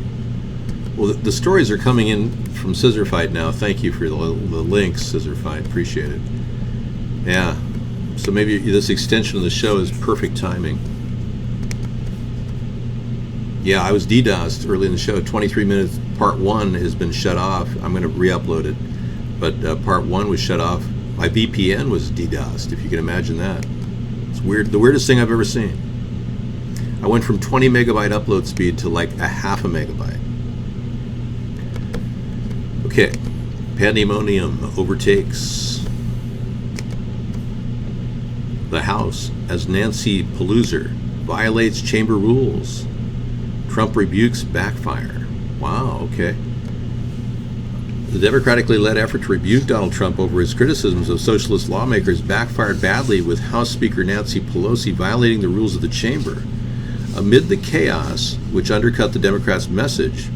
Well, the stories are coming in from Scissor Fight now. Thank you for the links, Scissor Fight. Appreciate it. Yeah. So maybe this extension of the show is perfect timing. Yeah, I was DDoSed early in the show. 23 minutes. Part 1 has been shut off. I'm going to re-upload it. But part 1 was shut off. My VPN was DDoSed, if you can imagine that. It's weird. The weirdest thing I've ever seen. I went from 20 megabyte upload speed to like a half a megabyte. Okay. Pandemonium overtakes the House as Nancy Pelosi violates chamber rules. Trump rebukes backfire. Wow, okay. The democratically led effort to rebuke Donald Trump over his criticisms of socialist lawmakers backfired badly, with House Speaker Nancy Pelosi violating the rules of the chamber. Amid the chaos, which undercut the Democrats' message,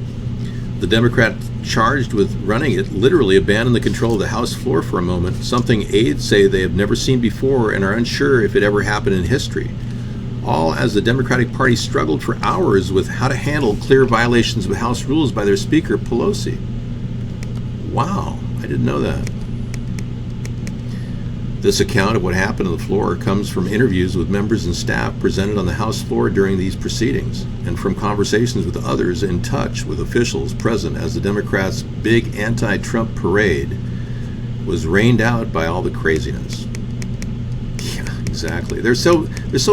the Democrat charged with running it literally abandoned the control of the House floor for a moment, something aides say they have never seen before and are unsure if it ever happened in history. All as the Democratic Party struggled for hours with how to handle clear violations of House rules by their Speaker, Pelosi. Wow, I didn't know that. This account of what happened on the floor comes from interviews with members and staff presented on the House floor during these proceedings, and from conversations with others in touch with officials present as the Democrats' big anti-Trump parade was rained out by all the craziness. Yeah, exactly. They're so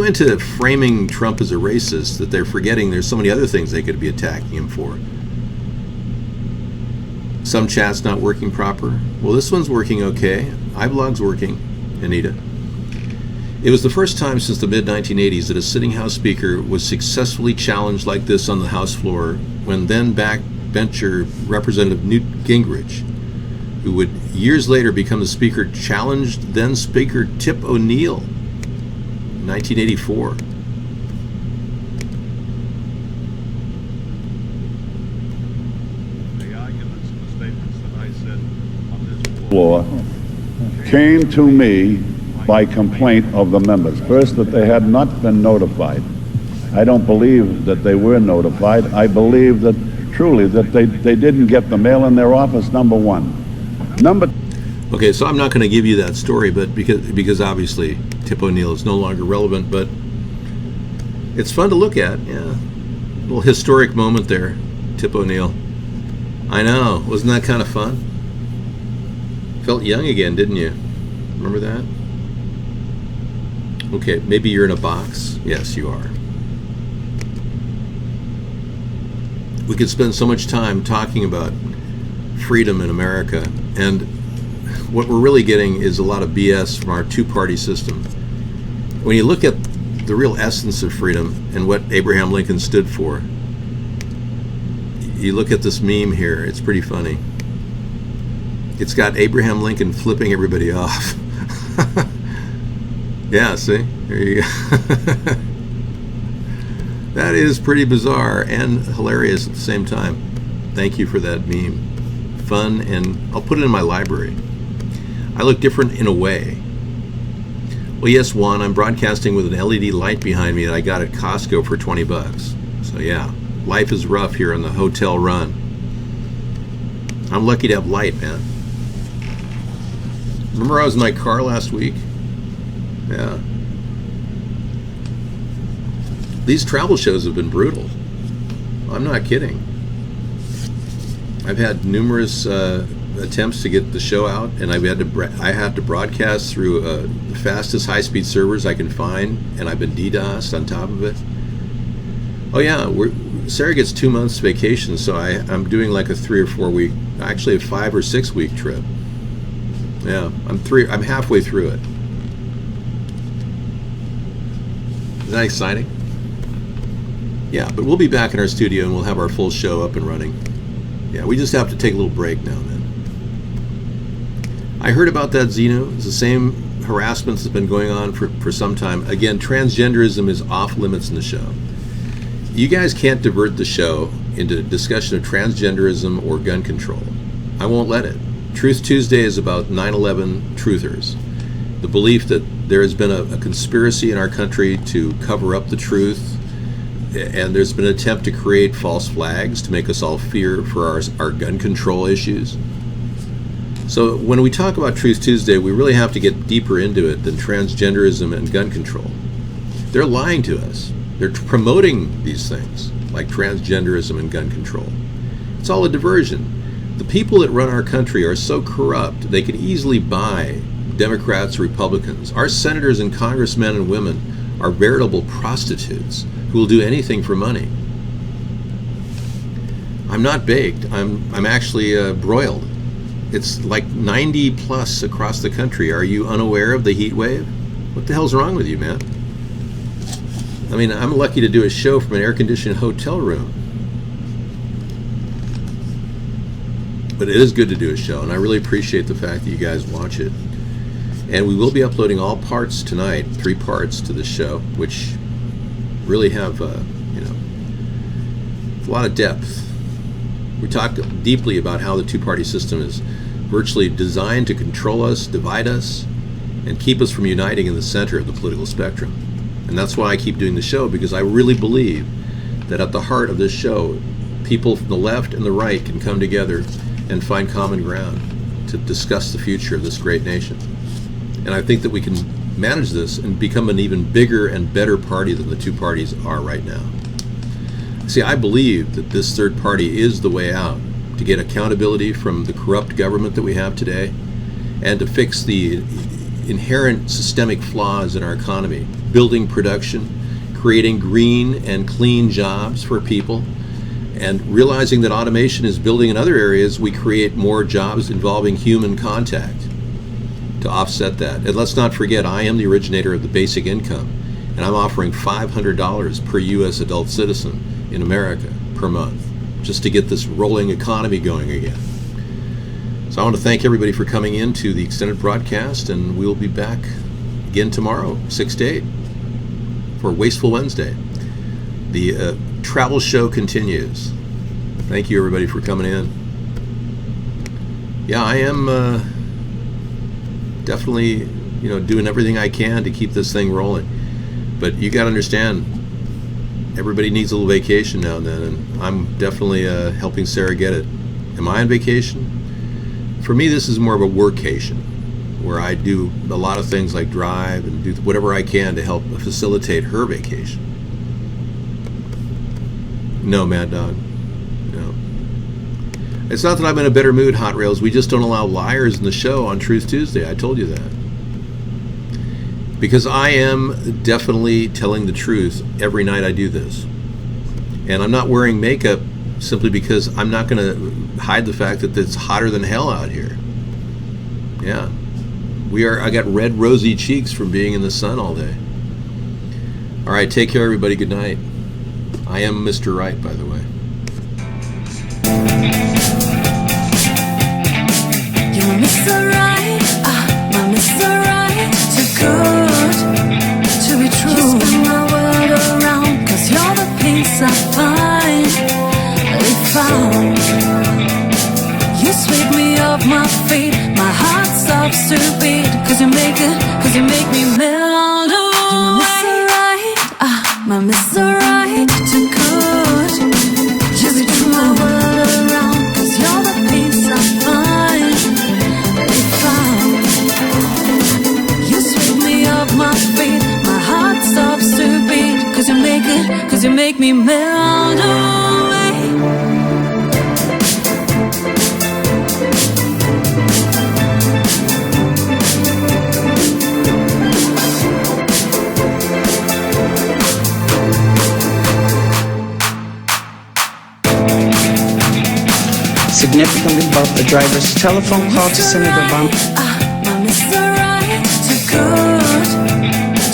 into framing Trump as a racist that they're forgetting there's so many other things they could be attacking him for. Some chat's not working proper. Well, this one's working okay. iBlog's working, Anita. It was the first time since the mid-1980s that a sitting House Speaker was successfully challenged like this on the House floor, when then backbencher Representative Newt Gingrich, who would years later become the Speaker, challenged then Speaker Tip O'Neill in 1984. Floor came to me by complaint of the members. First, that they had not been notified. I don't believe that they were notified. I believe that truly that they didn't get the mail in their office, number one. Okay, so I'm not going to give you that story, but because obviously Tip O'Neill is no longer relevant, but it's fun to look at. Yeah, a little historic moment there, Tip O'Neill. I know, wasn't that kind of fun? Felt young again, didn't you? Remember that? Okay, maybe you're in a box. Yes, you are. We could spend so much time talking about freedom in America, and what we're really getting is a lot of BS from our two-party system. When you look at the real essence of freedom and what Abraham Lincoln stood for, you look at this meme here, it's pretty funny. It's got Abraham Lincoln flipping everybody off. Yeah, see? There you go. That is pretty bizarre and hilarious at the same time. Thank you for that meme. Fun, and I'll put it in my library. I look different in a way. Well, yes, Juan, I'm broadcasting with an LED light behind me that I got at Costco for $20. So yeah, life is rough here on the hotel run. I'm lucky to have light, man. Remember I was in my car last week? Yeah. These travel shows have been brutal. I'm not kidding. I've had numerous attempts to get the show out, and I have to broadcast through the fastest high-speed servers I can find, and I've been DDoSed on top of it. Oh yeah, Sarah gets 2 months vacation, so I'm doing like a 3 or 4 week, actually a 5 or 6 week trip. Yeah, I'm halfway through it. Isn't that exciting? Yeah, but we'll be back in our studio and we'll have our full show up and running. Yeah, we just have to take a little break now and then. I heard about that, Zeno. It's the same harassment that's been going on for some time. Again, transgenderism is off limits in the show. You guys can't divert the show into discussion of transgenderism or gun control. I won't let it. Truth Tuesday is about 9/11 truthers. The belief that there has been a conspiracy in our country to cover up the truth, and there's been an attempt to create false flags to make us all fear for our gun control issues. So when we talk about Truth Tuesday, we really have to get deeper into it than transgenderism and gun control. They're lying to us. They're promoting these things like transgenderism and gun control. It's all a diversion. The people that run our country are so corrupt, they can easily buy Democrats, Republicans. Our senators and congressmen and women are veritable prostitutes who will do anything for money. I'm not baked. I'm actually broiled. It's like 90 plus across the country. Are you unaware of the heat wave? What the hell's wrong with you, man? I mean, I'm lucky to do a show from an air-conditioned hotel room. But it is good to do a show, and I really appreciate the fact that you guys watch it. And we will be uploading all parts tonight, 3 parts to the show, which really have, a lot of depth. We talk deeply about how the two-party system is virtually designed to control us, divide us, and keep us from uniting in the center of the political spectrum. And that's why I keep doing the show, because I really believe that at the heart of this show, people from the left and the right can come together and find common ground to discuss the future of this great nation. And I think that we can manage this and become an even bigger and better party than the two parties are right now. See, I believe that this third party is the way out to get accountability from the corrupt government that we have today and to fix the inherent systemic flaws in our economy, building production, creating green and clean jobs for people, and realizing that automation is building in other areas, we create more jobs involving human contact to offset that. And let's not forget, I am the originator of the basic income, and I'm offering $500 per U.S. adult citizen in America per month, just to get this rolling economy going again. So I want to thank everybody for coming in to the extended broadcast, and we'll be back again tomorrow, 6 to 8, for Wasteful Wednesday. The travel show continues. Thank you, everybody, for coming in. Yeah, I am definitely, doing everything I can to keep this thing rolling. But you got to understand, everybody needs a little vacation now and then, and I'm definitely helping Sarah get it. Am I on vacation? For me, this is more of a workcation, where I do a lot of things like drive and do whatever I can to help facilitate her vacation. No, Mad Dog. No. It's not that I'm in a better mood, Hot Rails. We just don't allow liars in the show on Truth Tuesday. I told you that. Because I am definitely telling the truth every night I do this. And I'm not wearing makeup simply because I'm not going to hide the fact that it's hotter than hell out here. Yeah. I got red, rosy cheeks from being in the sun all day. All right, take care, everybody. Good night. I am Mr. Right, by the way. You're Mr. Right, my Mr. Right, too good to be true. You spin my world around, 'cause you're the peace I finally found. You sweep me off my feet, my heart stops to beat, 'cause you make me melt away. You're Mr. Right, my Mr. Right, too good to be true. My world around, 'cause you're the peace I significantly above the driver's telephone call to Senator Obama. My Mr. Right, too good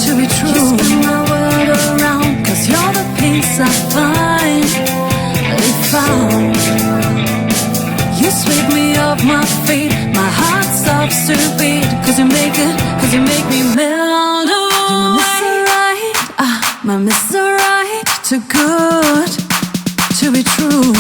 to be true. You spin my world around, 'cause you're the peace I finally found. You sweep me off my feet, my heart stops to beat, 'cause you make me melt away. My Mr. Right, too good to be true.